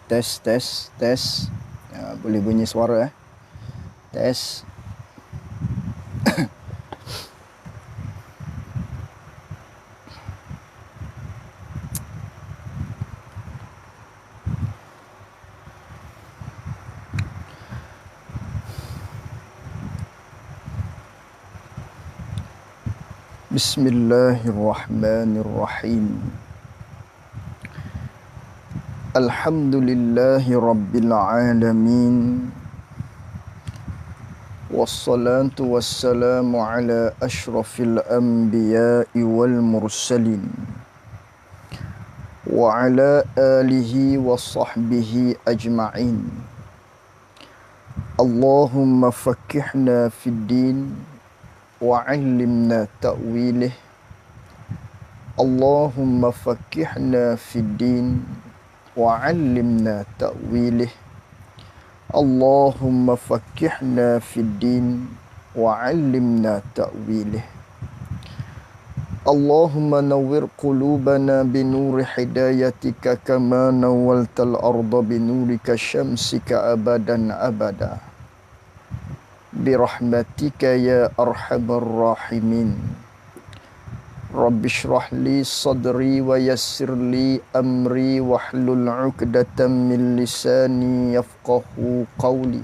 Tes. Boleh bunyi suara Tes. Bismillahirrahmanirrahim. Alhamdulillahi rabbil alamin. Wassalatu wassalamu ala ashrafil anbiya'i wal mursalin. Wa ala alihi wa sahbihi ajma'in. Allahumma fakihna fid din wa 'allimna ta'wilih. Allahumma fakihna fid din wa 'allimna ta'wilih. Allahumma fakihna fid din wa 'allimna ta'wilih. Allahumma nawwir qulubana binuri hidayatika kama nawwaltal arda binurika syamsika abadan abada. Birahmatika ya arhamar rahimin. Rabbi shrah li sadri wa yassir li amri wahlul 'uqdatam min lisani yafqahu qawli.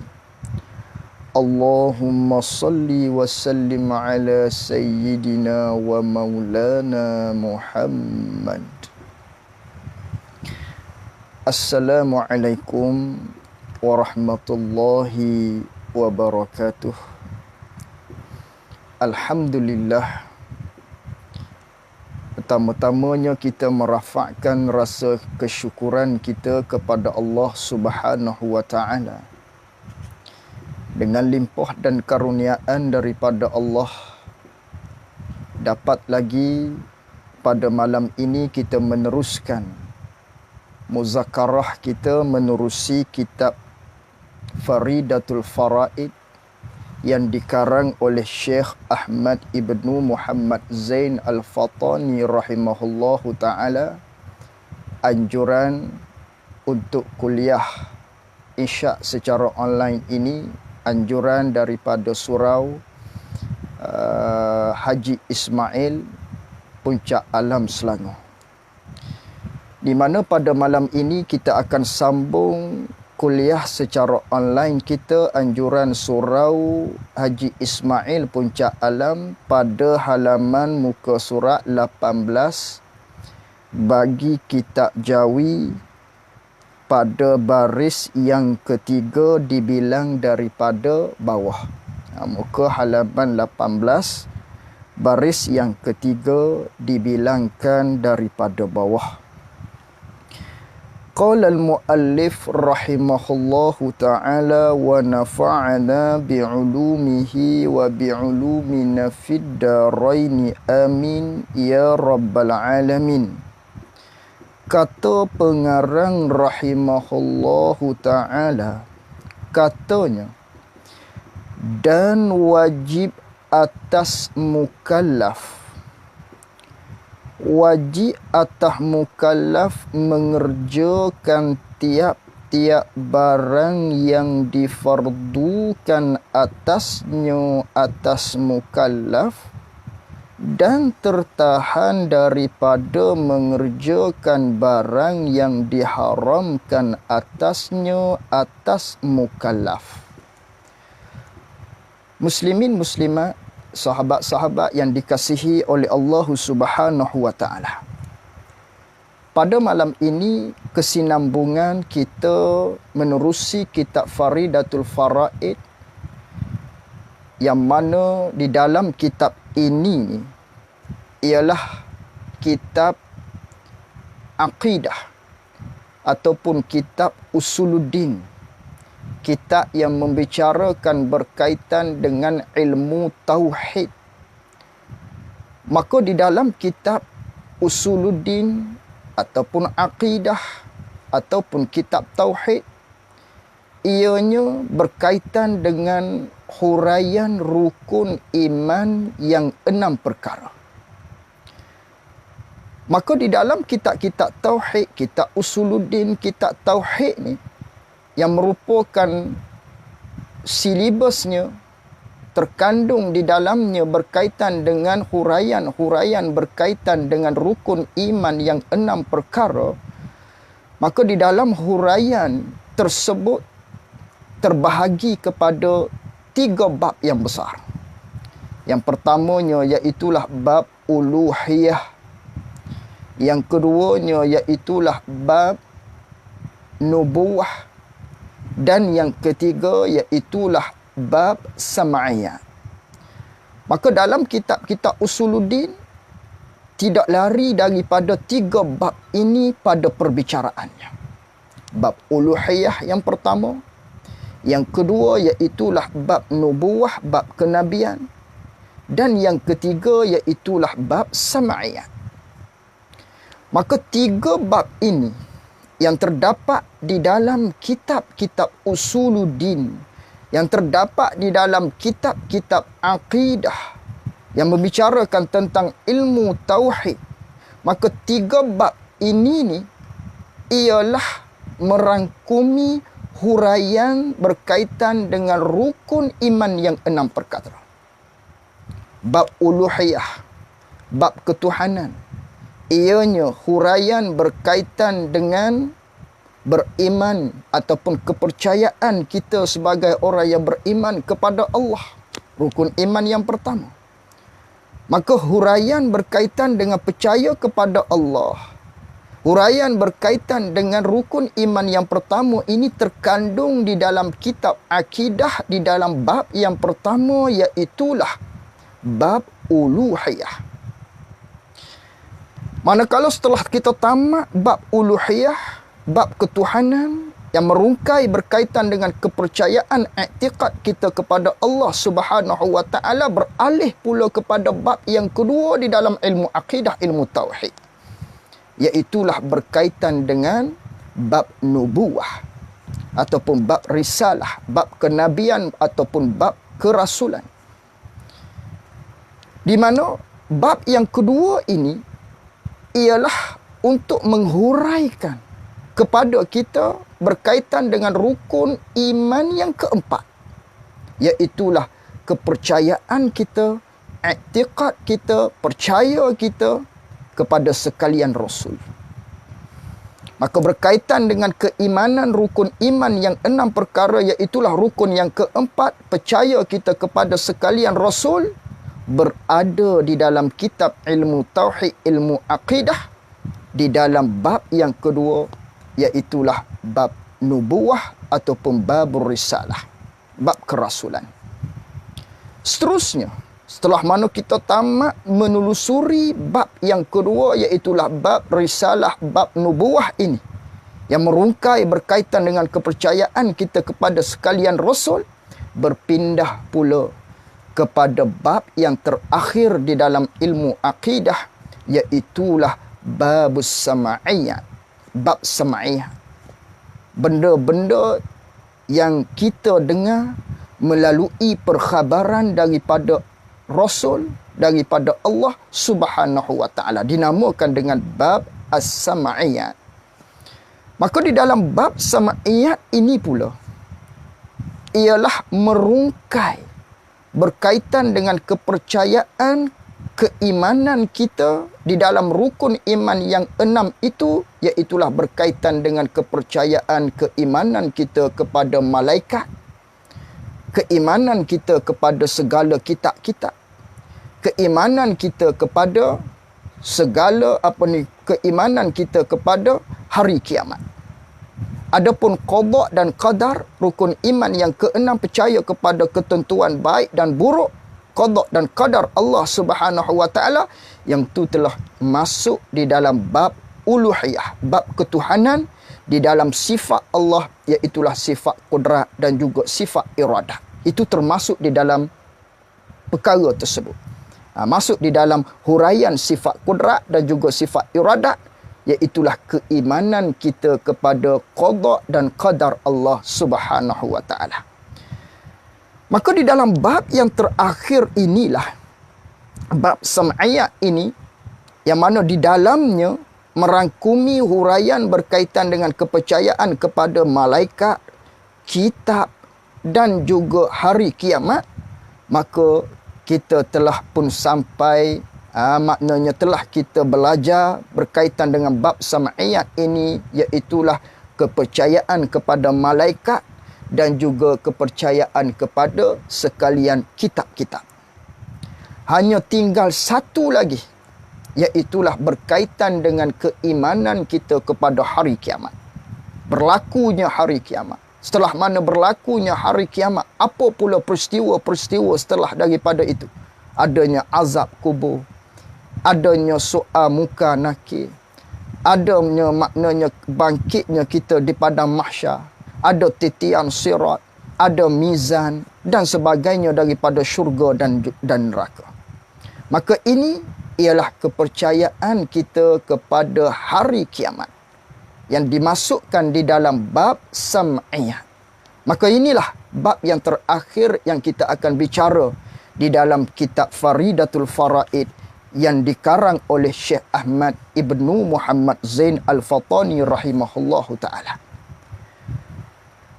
Allahumma salli wa sallim ala sayyidina wa maulana Muhammad. Assalamualaikum warahmatullahi wabarakatuh. Alhamdulillah. Pertama-tamanya kita merafakkan rasa kesyukuran kita kepada Allah Subhanahu wa taala. Dengan limpah dan karuniaan daripada Allah, dapat lagi pada malam ini kita meneruskan muzakarah kita menerusi kitab Faridatul Faraid yang dikarang oleh Syekh Ahmad Ibnu Muhammad Zain Al-Fatani rahimahullahu ta'ala. Anjuran untuk kuliah Isyak secara online ini, anjuran daripada Surau Haji Ismail, Puncak Alam, Selangor. Di mana pada malam ini kita akan sambung kuliah secara online kita, anjuran Surau Haji Ismail Puncak Alam pada halaman muka surat 18 bagi kitab Jawi pada baris yang ketiga dibilang daripada bawah. Muka halaman 18 baris yang ketiga dibilangkan daripada bawah. Qala al-muallif rahimahullahu ta'ala wa nafa'ana bi'ulumihi wa bi'ulumina fid daraini amin ya rabbal alamin. Kata pengarang rahimahullahu ta'ala, katanya, dan wajib atas mukallaf, wajib atas mukallaf mengerjakan tiap-tiap barang yang difardukan atasnya atas mukallaf dan tertahan daripada mengerjakan barang yang diharamkan atasnya atas mukallaf. Muslimin muslimat, sahabat-sahabat yang dikasihi oleh Allah Subhanahu wa taala. Pada malam ini kesinambungan kita menerusi kitab Faridatul Faraid, yang mana di dalam kitab ini ialah kitab aqidah ataupun kitab usuluddin. Kitab yang membicarakan berkaitan dengan ilmu tauhid. Maka di dalam kitab usuluddin ataupun aqidah ataupun kitab tauhid, ianya berkaitan dengan huraian rukun iman yang 6 perkara. Maka di dalam kitab-kitab tauhid, kitab usuluddin, kitab tauhid ni yang merupakan silibusnya, terkandung di dalamnya berkaitan dengan huraian-huraian berkaitan dengan rukun iman yang 6 perkara, maka di dalam huraian tersebut terbahagi kepada 3 bab yang besar. Yang pertamanya iaitulah bab uluhiyah. Yang keduanya iaitulah bab nubuwah. Dan yang ketiga iaitulah bab sam'iyah. Maka dalam kitab-kitab usuluddin tidak lari daripada 3 bab ini pada perbicaraannya. Bab uluhiyah yang pertama, yang kedua iaitulah bab nubuwah, bab kenabian, dan yang ketiga iaitulah bab sam'iyah. Maka 3 bab ini yang terdapat di dalam kitab-kitab usuluddin, yang terdapat di dalam kitab-kitab akidah yang membicarakan tentang ilmu tauhid. Maka 3 bab ini ni ialah merangkumi huraian berkaitan dengan rukun iman yang 6 perkara. Bab uluhiyah, bab ketuhanan, ianya huraian berkaitan dengan beriman ataupun kepercayaan kita sebagai orang yang beriman kepada Allah. Rukun iman yang pertama. Maka huraian berkaitan dengan percaya kepada Allah, huraian berkaitan dengan rukun iman yang pertama ini terkandung di dalam kitab akidah di dalam bab yang pertama, iaitulah bab uluhiyah. Manakala setelah kita tamat bab uluhiyah, bab ketuhanan yang merungkai berkaitan dengan kepercayaan i'tiqad kita kepada Allah Subhanahu wa taala, beralih pula kepada bab yang kedua di dalam ilmu akidah, ilmu tauhid, iaitulah berkaitan dengan bab nubuwah ataupun bab risalah, bab kenabian ataupun bab kerasulan. Di mana bab yang kedua ini ialah untuk menghuraikan kepada kita berkaitan dengan rukun iman yang keempat, iaitulah kepercayaan kita, i'tiqad kita, percaya kita kepada sekalian Rasul. Maka berkaitan dengan keimanan rukun iman yang 6 perkara, iaitulah rukun yang keempat, percaya kita kepada sekalian Rasul, berada di dalam kitab ilmu tauhid, ilmu akidah di dalam bab yang kedua, iaitulah bab nubuwah ataupun babur risalah, bab kerasulan. Seterusnya, setelah mana kita tamat menelusuri bab yang kedua, iaitulah bab risalah, bab nubuwah ini yang merungkai berkaitan dengan kepercayaan kita kepada sekalian Rasul, berpindah pula kepada bab yang terakhir di dalam ilmu akidah, iaitulah babus sam'iyah, bab sam'iyah. Benda-benda yang kita dengar melalui perkhabaran daripada Rasul, daripada Allah Subhanahu wa taala, dinamakan dengan bab as-sam'iyah. Maka di dalam bab sam'iyah ini pula ialah merungkai berkaitan dengan kepercayaan, keimanan kita di dalam rukun iman yang 6 itu, iaitulah berkaitan dengan kepercayaan, keimanan kita kepada malaikat, keimanan kita kepada segala kitab-kitab, keimanan kita kepada segala keimanan kita kepada hari kiamat. Adapun qada dan qadar, rukun iman yang ke-6, percaya kepada ketentuan baik dan buruk, qada dan qadar Allah Subhanahu wa taala, yang itu telah masuk di dalam bab uluhiyah, bab ketuhanan di dalam sifat Allah, iaitulah sifat qudrat dan juga sifat iradah. Itu termasuk di dalam perkara tersebut. Masuk di dalam huraian sifat qudrat dan juga sifat iradah, iaitulah keimanan kita kepada qada dan qadar Allah Subhanahu wa taala. Maka di dalam bab yang terakhir inilah, bab sam'iyah ini, yang mana di dalamnya merangkumi huraian berkaitan dengan kepercayaan kepada malaikat, kitab dan juga hari kiamat, maka kita telah pun sampai, maknanya telah kita belajar berkaitan dengan bab sam'iyat ini, iaitulah kepercayaan kepada malaikat dan juga kepercayaan kepada sekalian kitab-kitab. Hanya tinggal satu lagi, iaitulah berkaitan dengan keimanan kita kepada hari kiamat. Berlakunya hari kiamat. Setelah mana berlakunya hari kiamat, apa pula peristiwa-peristiwa setelah daripada itu? Adanya azab kubur, adanya soal muka nakir, adanya maknanya bangkitnya kita di padang mahsyar, ada titian sirat, ada mizan dan sebagainya daripada syurga dan neraka. Maka ini ialah kepercayaan kita kepada hari kiamat yang dimasukkan di dalam bab sam'iyat. Maka inilah bab yang terakhir yang kita akan bicara di dalam kitab Faridatul Faraid yang dikarang oleh Syekh Ahmad Ibnu Muhammad Zain Al-Fatani rahimahullahu ta'ala.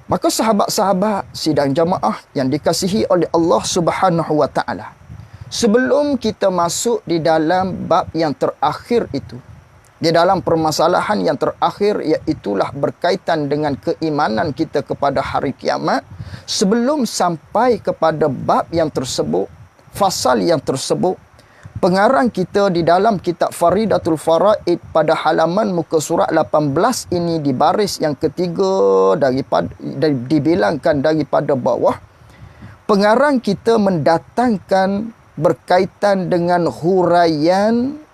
Maka sahabat-sahabat sidang jamaah yang dikasihi oleh Allah Subhanahu wa ta'ala, sebelum kita masuk di dalam bab yang terakhir itu, di dalam permasalahan yang terakhir, iaitulah berkaitan dengan keimanan kita kepada hari kiamat, sebelum sampai kepada bab yang tersebut, fasal yang tersebut, pengarang kita di dalam kitab Faridatul Faraid pada halaman muka surat 18 ini di baris yang ketiga dibilangkan daripada bawah, pengarang kita mendatangkan berkaitan dengan huraian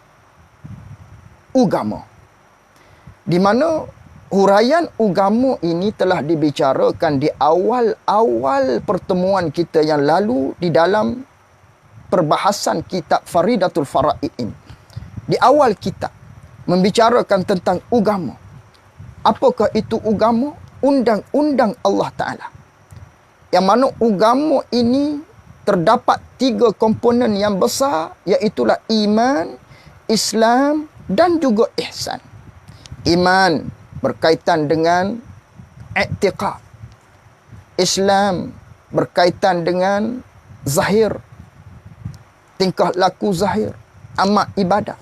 agama, di mana huraian agama ini telah dibicarakan di awal-awal pertemuan kita yang lalu di dalam perbahasan kitab Faridatul Faraid ini. Di awal kitab membicarakan tentang agama. Apakah itu agama? Undang-undang Allah Ta'ala. Yang mana agama ini terdapat 3 komponen yang besar, iaitulah iman, Islam dan juga ihsan. Iman berkaitan dengan i'tiqad. Islam berkaitan dengan zahir, tingkah laku zahir, amal ibadah.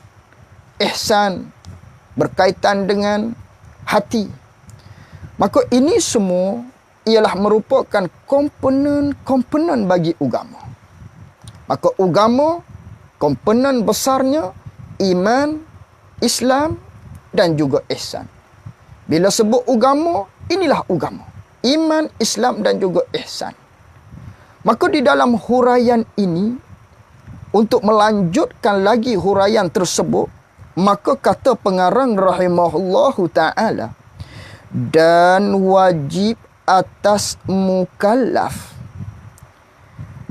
Ihsan berkaitan dengan hati. Maka ini semua ialah merupakan komponen-komponen bagi agama. Maka agama, komponen besarnya iman, Islam dan juga ihsan. Bila sebut agama, inilah agama. Iman, Islam dan juga ihsan. Maka di dalam huraian ini, untuk melanjutkan lagi huraian tersebut, maka kata pengarang rahimahullahu ta'ala, dan wajib atas mukallaf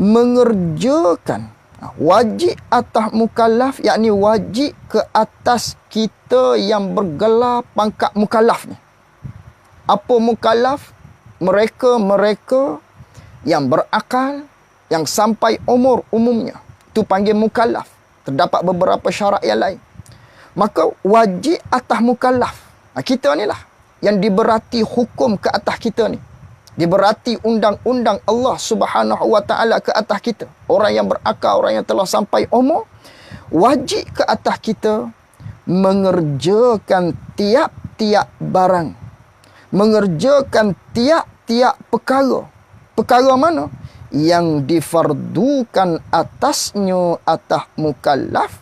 mengerjakan. Wajib atas mukallaf, yakni wajib ke atas kita yang bergelar pangkat mukallaf ni. Apa mukallaf? Mereka yang berakal, yang sampai umur umumnya. Itu panggil mukallaf. Terdapat beberapa syarat yang lain. Maka wajib atas mukallaf. Kita ni lah yang diberati hukum ke atas kita ni. Diberati undang-undang Allah Subhanahu wa ta'ala ke atas kita. Orang yang berakal, orang yang telah sampai umur, wajib ke atas kita mengerjakan tiap-tiap barang. Mengerjakan tiap-tiap perkara. Perkara mana? Yang difardukan atasnya atas mukallaf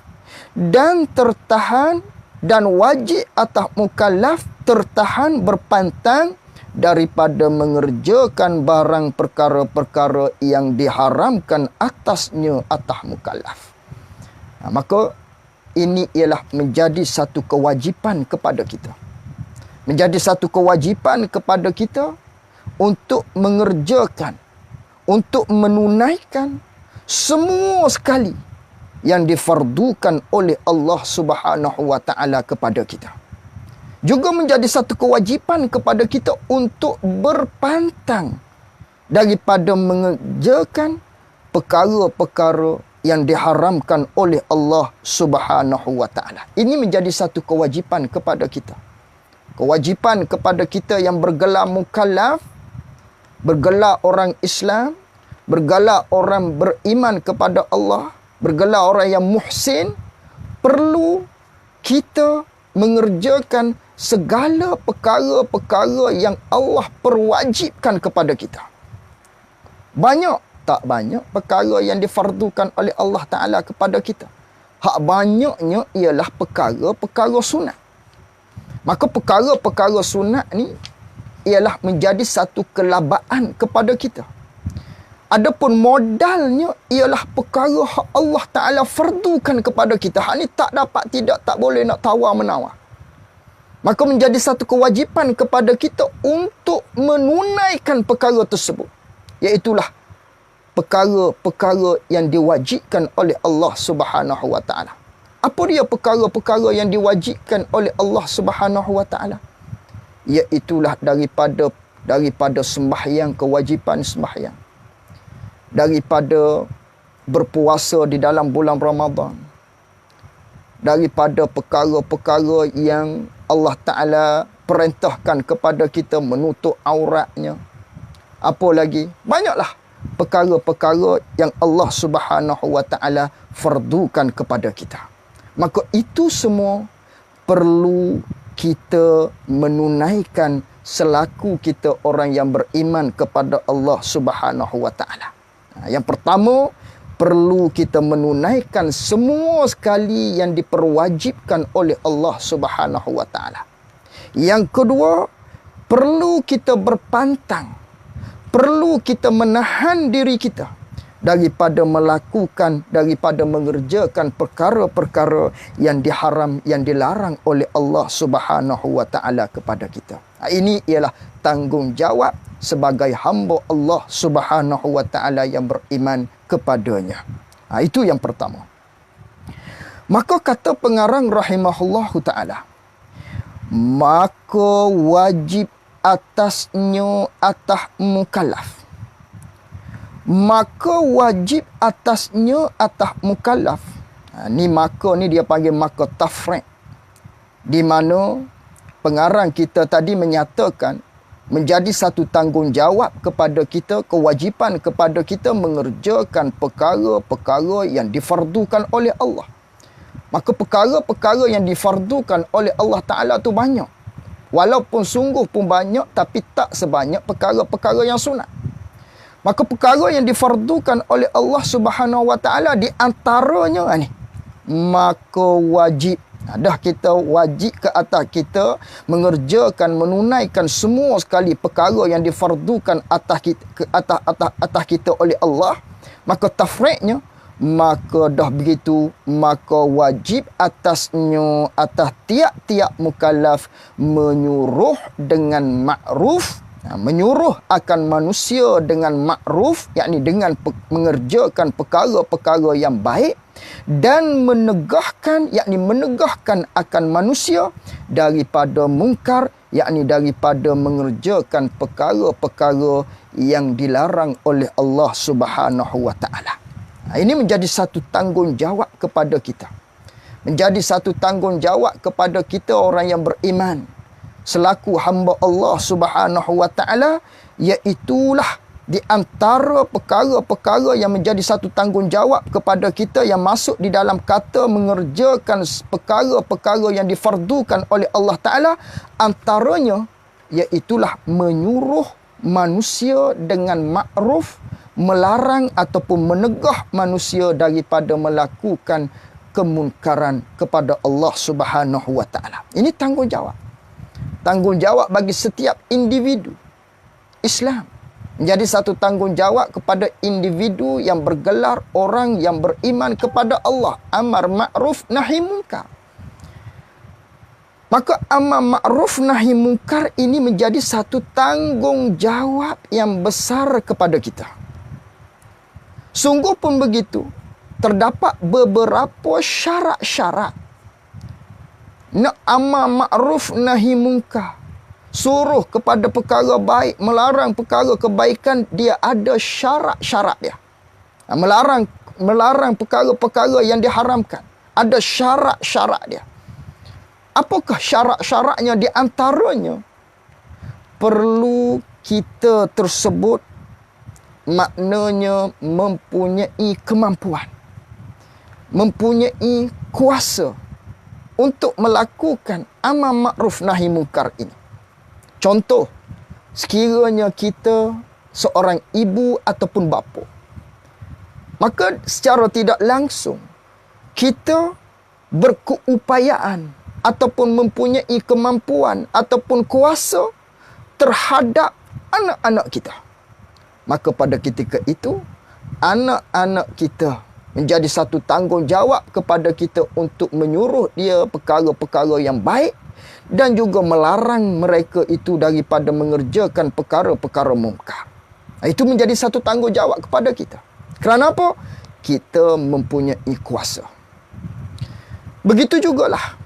dan tertahan, dan wajib atas mukallaf tertahan berpantang daripada mengerjakan barang perkara-perkara yang diharamkan atasnya atas mukallaf. Maka ini ialah menjadi satu kewajipan kepada kita. Menjadi satu kewajipan kepada kita untuk mengerjakan, untuk menunaikan semua sekali yang difardukan oleh Allah Subhanahu wa ta'ala kepada kita. Juga menjadi satu kewajipan kepada kita untuk berpantang daripada mengerjakan perkara-perkara yang diharamkan oleh Allah Subhanahu wa taala. Ini menjadi satu kewajipan kepada kita. Kewajipan kepada kita yang bergelar mukallaf, bergelar orang Islam, bergelar orang beriman kepada Allah, bergelar orang yang muhsin, perlu kita mengerjakan segala perkara-perkara yang Allah perwajibkan kepada kita. Banyak tak banyak perkara yang difardukan oleh Allah Ta'ala kepada kita. Hak banyaknya ialah perkara-perkara sunat. Maka perkara-perkara sunat ni ialah menjadi satu kelabaan kepada kita. Adapun modalnya ialah perkara hak Allah Ta'ala fardukan kepada kita. Hak ni tak dapat, tak boleh nak tawar-menawar. Maka menjadi satu kewajipan kepada kita untuk menunaikan perkara tersebut. Iaitulah perkara-perkara yang diwajibkan oleh Allah Subhanahu wa taala. Apa dia perkara-perkara yang diwajibkan oleh Allah Subhanahu wa taala? Iaitulah daripada sembahyang, kewajipan sembahyang. Daripada berpuasa di dalam bulan Ramadan. Daripada perkara-perkara yang Allah Ta'ala perintahkan kepada kita menutup auratnya. Apa lagi? Banyaklah perkara-perkara yang Allah Subhanahu wa taala fardukan kepada kita. Maka itu semua perlu kita menunaikan selaku kita orang yang beriman kepada Allah Subhanahu wa taala. Yang pertama, perlu kita menunaikan semua sekali yang diperwajibkan oleh Allah Subhanahu wa taala. Yang kedua, perlu kita berpantang, perlu kita menahan diri kita daripada melakukan, daripada mengerjakan perkara-perkara yang dilarang oleh Allah Subhanahu wa taala kepada kita. Ini ialah tanggungjawab sebagai hamba Allah Subhanahu wa taala yang beriman kepadanya. Itu yang pertama. Maka kata pengarang rahimahullahu taala, maka wajib atasnya atas mukallaf. Maka wajib atasnya atas mukallaf. Ni maka ni dia panggil maka tafriq. Di mana pengarang kita tadi menyatakan menjadi satu tanggungjawab kepada kita, kewajipan kepada kita mengerjakan perkara-perkara yang difardukan oleh Allah. Maka perkara-perkara yang difardukan oleh Allah Ta'ala tu banyak. Walaupun sungguh pun banyak, tapi tak sebanyak perkara-perkara yang sunat. Maka perkara yang difardukan oleh Allah Subhanahu wa taala di antaranya ni, maka wajib, dah kita wajib ke atas kita mengerjakan, menunaikan semua sekali perkara yang difardukan atas kita oleh Allah. Maka tafriqnya, maka dah begitu, maka wajib atasnya, atas tiap-tiap mukallaf menyuruh dengan ma'ruf, menyuruh akan manusia dengan ma'ruf, yakni dengan mengerjakan perkara-perkara yang baik, dan menegahkan, yakni menegahkan akan manusia daripada mungkar, yakni daripada mengerjakan perkara-perkara yang dilarang oleh Allah Subhanahu wa taala. Ini menjadi satu tanggungjawab kepada kita. Menjadi satu tanggungjawab kepada kita orang yang beriman selaku hamba Allah Subhanahu wa taala, iaitulah di antara perkara-perkara yang menjadi satu tanggungjawab kepada kita yang masuk di dalam kata mengerjakan perkara-perkara yang difardukan oleh Allah Ta'ala, antaranya iaitulah menyuruh manusia dengan ma'ruf, melarang ataupun menegah manusia daripada melakukan kemunkaran kepada Allah Subhanahu wa taala. Ini tanggungjawab. Tanggungjawab bagi setiap individu Islam. Menjadi satu tanggungjawab kepada individu yang bergelar orang yang beriman kepada Allah. Amar ma'ruf nahi munkar. Maka amar ma'ruf nahi munkar ini menjadi satu tanggungjawab yang besar kepada kita. Sungguh pun begitu, terdapat beberapa syarat-syarat. Nak amar ma'ruf nahi munkar, suruh kepada perkara baik, melarang perkara kebaikan, dia ada syarat-syarat dia. Melarang perkara-perkara yang diharamkan. Ada syarat-syarat dia. Apakah syarat-syaratnya? Di antaranya, perlu kita tersebut maknanya mempunyai kemampuan, mempunyai kuasa untuk melakukan amar makruf nahi munkar ini. Contoh, sekiranya kita seorang ibu ataupun bapa, maka secara tidak langsung kita berkeupayaan ataupun mempunyai kemampuan ataupun kuasa terhadap anak-anak kita. Maka pada ketika itu, anak-anak kita menjadi satu tanggungjawab kepada kita untuk menyuruh dia perkara-perkara yang baik dan juga melarang mereka itu daripada mengerjakan perkara-perkara mungkar. Itu menjadi satu tanggungjawab kepada kita. Kerana apa? Kita mempunyai kuasa. Begitu jugalah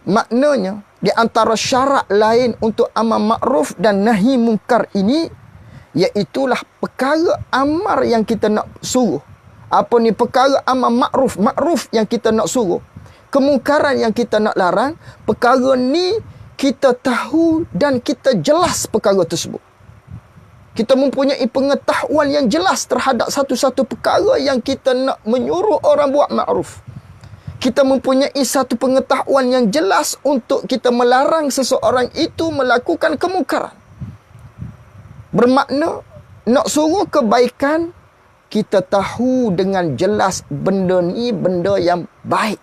maknanya di antara syarat lain untuk amar makruf dan nahi munkar ini, iaitulah perkara amar yang kita nak suruh. Apa ni perkara amar makruf? Makruf yang kita nak suruh. Kemungkaran yang kita nak larang. Perkara ni kita tahu dan kita jelas perkara tersebut. Kita mempunyai pengetahuan yang jelas terhadap satu-satu perkara yang kita nak menyuruh orang buat makruf. Kita mempunyai satu pengetahuan yang jelas untuk kita melarang seseorang itu melakukan kemungkaran. Bermakna, nak suruh kebaikan, kita tahu dengan jelas benda ni benda yang baik.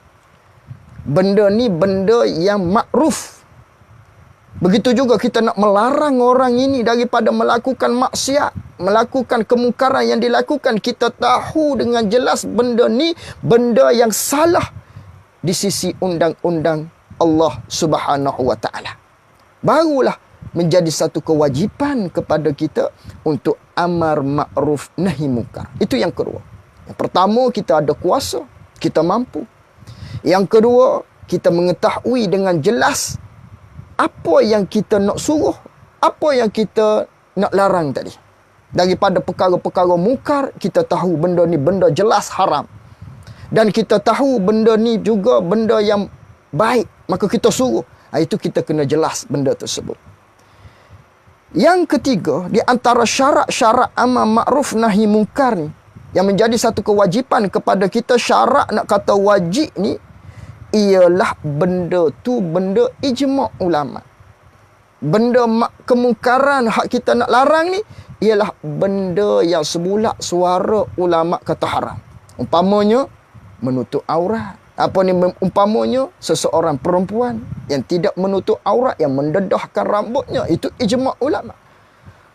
Benda ni benda yang makruf. Begitu juga kita nak melarang orang ini daripada melakukan maksiat, melakukan kemungkaran yang dilakukan. Kita tahu dengan jelas benda ni benda yang salah di sisi undang-undang Allah Subhanahu wa taala. Barulah menjadi satu kewajipan kepada kita untuk amar makruf nahi munkar. Itu yang kedua. Yang pertama, kita ada kuasa, kita mampu. Yang kedua, kita mengetahui dengan jelas apa yang kita nak suruh, apa yang kita nak larang tadi. Daripada perkara-perkara mungkar, kita tahu benda ni benda jelas haram. Dan kita tahu benda ni juga benda yang baik, maka kita suruh. Itu kita kena jelas benda tersebut. Yang ketiga, di antara syarat-syarat amar makruf nahi munkar ni, yang menjadi satu kewajipan kepada kita, syarat nak kata wajib ni, ialah benda tu benda ijma' ulama'. Benda kemungkaran hak kita nak larang ni, ialah benda yang sebulak suara ulama' kata haram. Umpamanya, menutup aurat. Apa ni umpamanya? Seseorang perempuan yang tidak menutup aurat, yang mendedahkan rambutnya. Itu ijma' ulama'.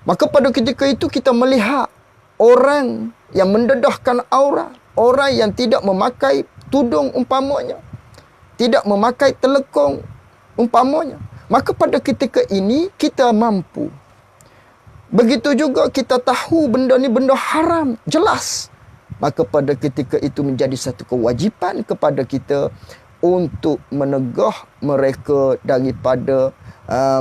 Maka pada ketika itu kita melihat orang yang mendedahkan aurat, orang yang tidak memakai tudung umpamanya, tidak memakai telekung umpamanya, maka pada ketika ini kita mampu. Begitu juga kita tahu benda ni benda haram, jelas. Maka pada ketika itu menjadi satu kewajipan kepada kita untuk menegah mereka daripada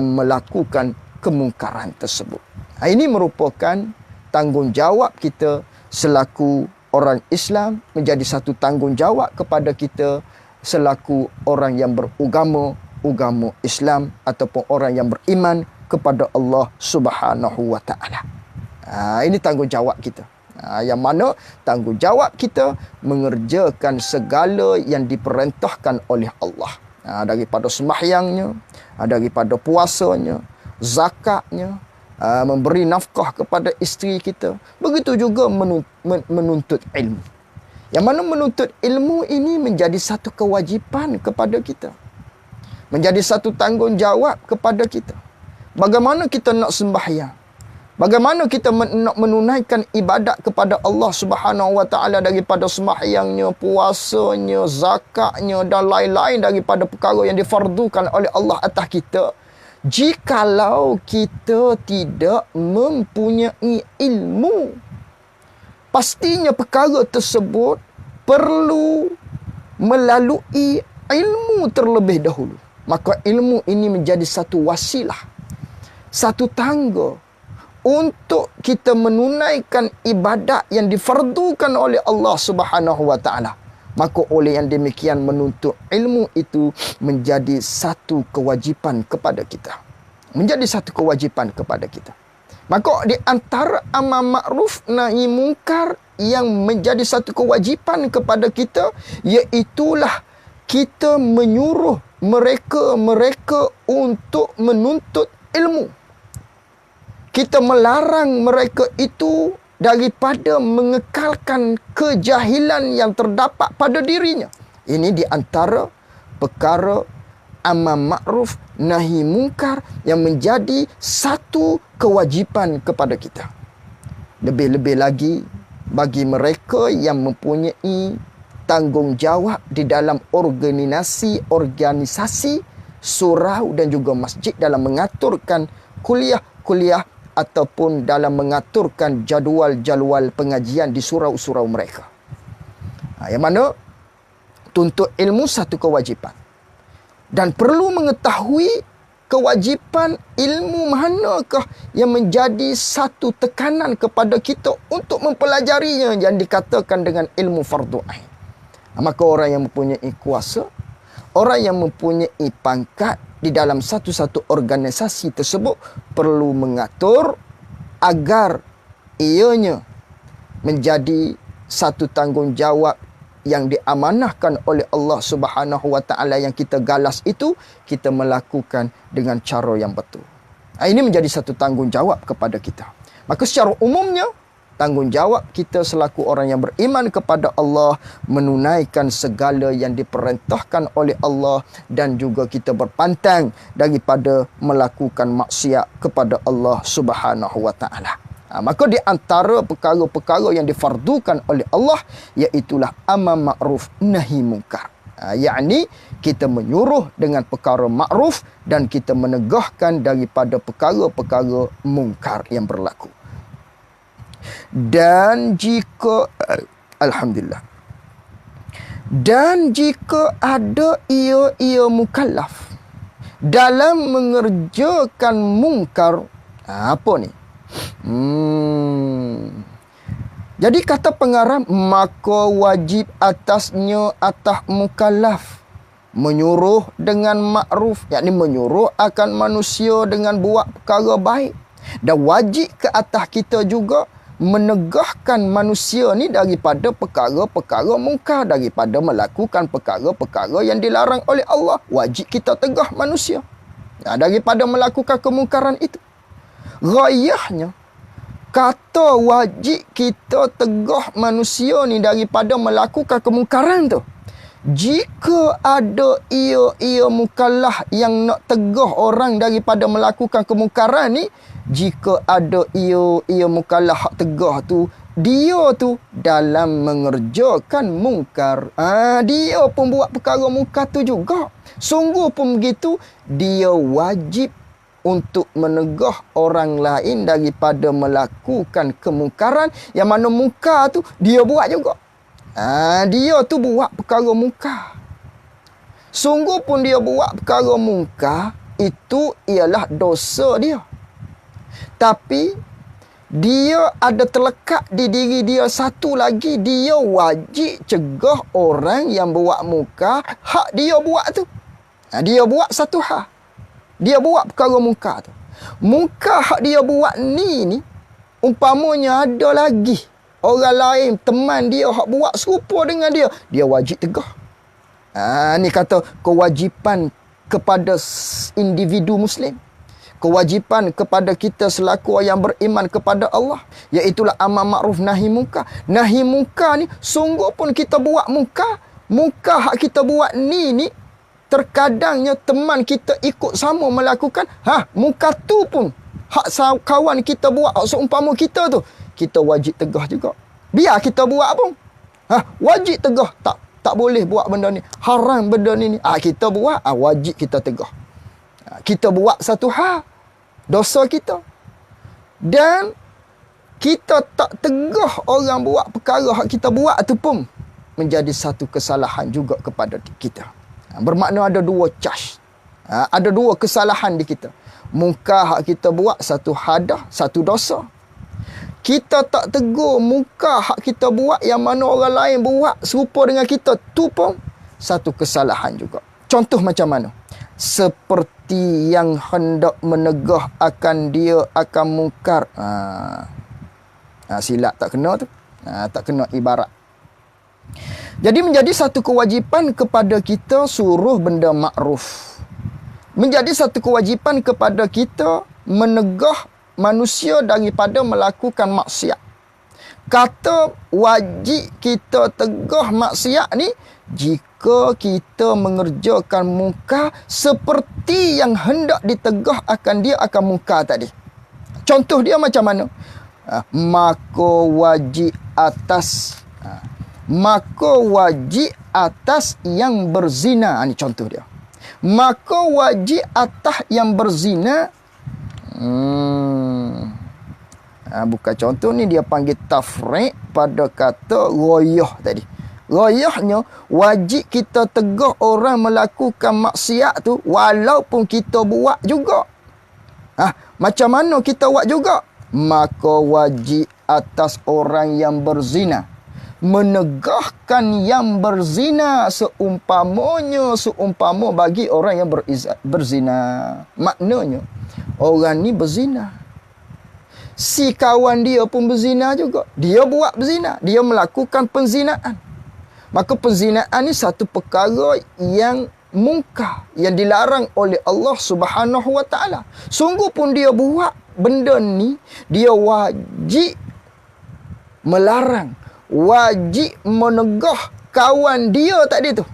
melakukan kemungkaran tersebut. Ini merupakan tanggungjawab kita selaku orang Islam, menjadi satu tanggungjawab kepada kita selaku orang yang beragama Islam ataupun orang yang beriman kepada Allah Subhanahu wa taala. Ini tanggungjawab kita. Yang mana tanggungjawab kita mengerjakan segala yang diperintahkan oleh Allah. Daripada sembahyangnya, daripada puasanya, zakatnya, memberi nafkah kepada isteri kita. Begitu juga menuntut ilmu. Yang mana menuntut ilmu ini menjadi satu kewajipan kepada kita. Menjadi satu tanggungjawab kepada kita. Bagaimana kita nak sembahyang? Bagaimana kita nak menunaikan ibadat kepada Allah Subhanahu wa taala daripada sembahyangnya, puasanya, zakatnya dan lain-lain daripada perkara yang difardukan oleh Allah atas kita, jikalau kita tidak mempunyai ilmu? Pastinya perkara tersebut perlu melalui ilmu terlebih dahulu. Maka ilmu ini menjadi satu wasilah, satu tangga untuk kita menunaikan ibadat yang difardukan oleh Allah Subhanahu wa taala. Maka oleh yang demikian menuntut ilmu itu menjadi satu kewajipan kepada kita. Menjadi satu kewajipan kepada kita. Maka di antara amar ma'ruf nahi mungkar yang menjadi satu kewajipan kepada kita, iaitulah kita menyuruh mereka untuk menuntut ilmu. Kita melarang mereka itu daripada mengekalkan kejahilan yang terdapat pada dirinya. Ini di antara perkara amar ma'ruf nahi mungkar yang menjadi satu kewajipan kepada kita. Lebih-lebih lagi bagi mereka yang mempunyai tanggungjawab di dalam organisasi, surau dan juga masjid dalam mengaturkan kuliah-kuliah ataupun dalam mengaturkan jadual-jadual pengajian di surau-surau mereka. Yang mana tuntut ilmu satu kewajipan. Dan perlu mengetahui kewajipan ilmu manakah yang menjadi satu tekanan kepada kita untuk mempelajarinya yang dikatakan dengan ilmu fardu ain. Maka orang yang mempunyai kuasa, orang yang mempunyai pangkat di dalam satu-satu organisasi tersebut perlu mengatur agar ianya menjadi satu tanggungjawab yang diamanahkan oleh Allah Subhanahu wa taala yang kita galas itu, kita melakukan dengan cara yang betul. Ini menjadi satu tanggungjawab kepada kita. Maka secara umumnya, tanggungjawab kita selaku orang yang beriman kepada Allah menunaikan segala yang diperintahkan oleh Allah dan juga kita berpantang daripada melakukan maksiat kepada Allah Subhanahu wa taala. Maka di antara perkara-perkara yang difardukan oleh Allah, iaitulah amar ma'ruf nahi mungkar. Yakni kita menyuruh dengan perkara ma'ruf dan kita menegahkan daripada perkara-perkara mungkar yang berlaku. Dan jika alhamdulillah, dan jika ada ia mukallaf dalam mengerjakan mungkar, apa ni? Jadi kata pengarang, maka wajib atasnya atas mukallaf menyuruh dengan makruf, yakni menyuruh akan manusia dengan buat perkara baik, dan wajib ke atas kita juga menegahkan manusia ni daripada perkara-perkara mungkar, daripada melakukan perkara-perkara yang dilarang oleh Allah. Wajib kita tegah manusia daripada melakukan kemungkaran itu. Rayahnya, kata wajib kita tegah manusia ni daripada melakukan kemungkaran tu, jika ada ia mukallaf yang nak tegah orang daripada melakukan kemungkaran ni, jika ada ia mukallaf hak tegah tu, dia tu dalam mengerjakan mungkar, dia pun buat perkara mungkar tu juga. Sungguh pun begitu, dia wajib untuk menegah orang lain daripada melakukan kemungkaran yang mana mungkar tu dia buat juga. Dia tu buat perkara mungkar. Sungguh pun dia buat perkara mungkar, itu ialah dosa dia. Tapi dia ada terlekat di diri dia satu lagi, dia wajib cegah orang yang buat mungkar hak dia buat tu. Dia buat satu hal, dia buat perkara mungkar tu. Mungkar hak dia buat ni umpamanya ada lagi orang lain, teman dia hak buat serupa dengan dia, dia wajib tegah. Ni kata kewajipan kepada individu Muslim. Kewajipan kepada kita selaku yang beriman kepada Allah, iaitulah amar ma'ruf nahi mungkar. Nahi mungkar ni, sungguh pun kita buat mungkar. Mungkar hak kita buat ni terkadangnya teman kita ikut sama melakukan, mungkar tu pun hak kawan kita buat, hak seumpama kita tu, kita wajib tegah juga. Biar kita buat pun, wajib tegah. Tak boleh buat benda ni, haram benda ni. Kita buat, wajib kita tegah. Kita buat satu hal, dosa kita, dan kita tak tegah orang buat perkara hak kita buat tu pun menjadi satu kesalahan juga kepada kita. Bermakna ada dua charge, ada dua kesalahan di kita. Munkar hak kita buat satu hadah, satu dosa. Kita tak tegur munkar hak kita buat yang mana orang lain buat serupa dengan kita, tu pun satu kesalahan juga. Contoh macam mana? Seperti yang hendak menegah akan dia akan munkar. Silap tak kena tu. Tak kena ibarat. Jadi menjadi satu kewajipan kepada kita suruh benda makruf. Menjadi satu kewajipan kepada kita menegah manusia daripada melakukan maksiat. Kata wajib kita tegah maksiat ni jika kita mengerjakan munkar seperti yang hendak ditegah akan dia akan munkar tadi. Contoh dia macam mana? Maka wajib atas yang berzina. Ini contoh dia. Maka wajib atas yang berzina. Bukan contoh ni, dia panggil tafriq pada kata royah tadi. Royahnya wajib kita tegah orang melakukan maksiat tu walaupun kita buat juga. Macam mana kita buat juga? Maka wajib atas orang yang berzina menegahkan yang berzina seumpama bagi orang yang berzina. Maknanya orang ni berzina, si kawan dia pun berzina juga, dia buat berzina, dia melakukan penzinaan. Maka penzinaan ni satu perkara yang munkar, yang dilarang oleh Allah Subhanahu Wa Taala. Sungguh pun dia buat benda ni, dia wajib melarang, wajib menegah kawan dia tadi tu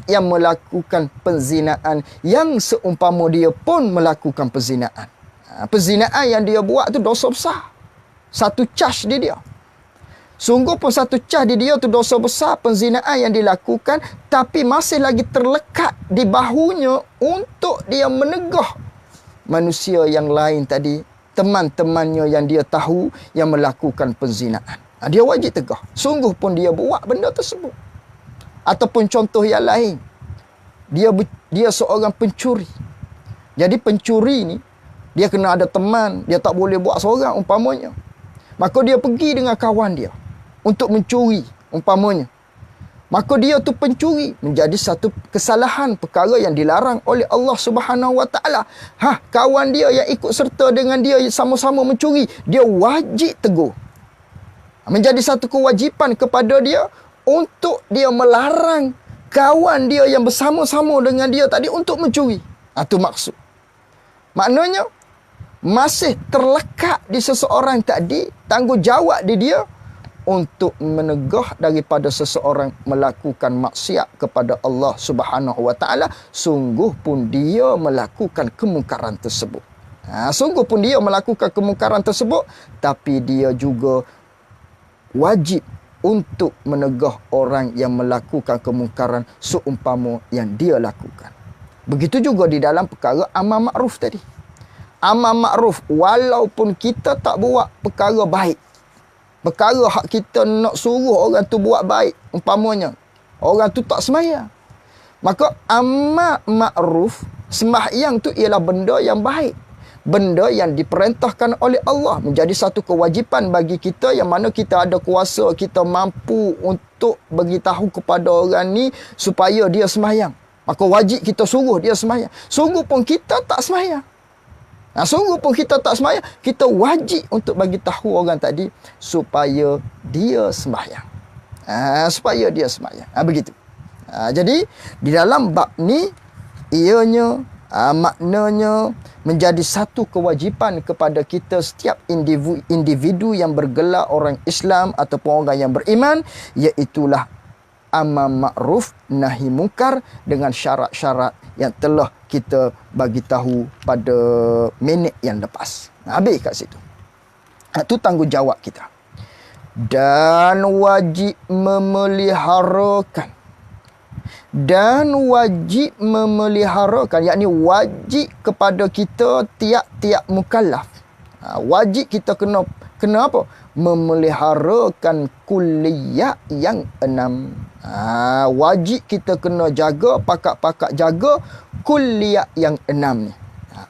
yang melakukan penzinaan, yang seumpama dia pun melakukan penzinaan. Penzinaan yang dia buat tu dosa besar. Satu cas di dia. Sungguh pun satu cas di dia tu dosa besar penzinaan yang dilakukan, tapi masih lagi terlekat di bahunya untuk dia menegah manusia yang lain tadi, teman-temannya yang dia tahu yang melakukan penzinaan. Dia wajib tegah. Sungguh pun dia buat benda tersebut. Ataupun contoh yang lain, dia seorang pencuri. Jadi pencuri ni, dia kena ada teman, dia tak boleh buat seorang umpamanya. Maka dia pergi dengan kawan dia untuk mencuri umpamanya. Maka dia tu pencuri, menjadi satu kesalahan, perkara yang dilarang oleh Allah Subhanahu Wa Taala. Kawan dia yang ikut serta dengan dia sama-sama mencuri, dia wajib tegur. Menjadi satu kewajipan kepada dia untuk dia melarang kawan dia yang bersama-sama dengan dia tadi untuk mencuri. Itu maksud. Maknanya masih terlekat di seseorang tadi tanggungjawab di dia untuk menegah daripada seseorang melakukan maksiat kepada Allah Subhanahu Wa Taala. Sungguh pun dia melakukan kemungkaran tersebut. Sungguh pun dia melakukan kemungkaran tersebut, tapi dia juga wajib untuk menegah orang yang melakukan kemungkaran seumpama yang dia lakukan. Begitu juga di dalam perkara amar makruf tadi. Amar makruf, walaupun kita tak buat perkara baik, perkara hak kita nak suruh orang tu buat baik, umpamanya orang tu tak sembahyang, maka amar makruf, sembahyang tu ialah benda yang baik, benda yang diperintahkan oleh Allah, menjadi satu kewajipan bagi kita yang mana kita ada kuasa, kita mampu untuk beritahu kepada orang ni supaya dia sembahyang. Maka wajib kita suruh dia sembahyang. Sungguh pun kita tak sembahyang. Sungguh pun kita tak sembahyang, kita wajib untuk bagi tahu orang tadi supaya dia sembahyang. Supaya dia sembahyang. Begitu. Jadi di dalam bab ni ianya maknanya menjadi satu kewajipan kepada kita setiap individu yang bergelar orang Islam ataupun orang yang beriman, iaitulah amar makruf nahi munkar dengan syarat-syarat yang telah kita bagi tahu pada minit yang lepas. Habis kat situ. Itu tanggungjawab kita. Dan wajib memeliharakan. Dan wajib memeliharakan, yakni wajib kepada kita tiap-tiap mukallaf. Wajib kita kena apa? Memeliharakan kulliyat yang 6. Wajib kita kena jaga, pakat-pakat jaga kulliyat yang 6 ni.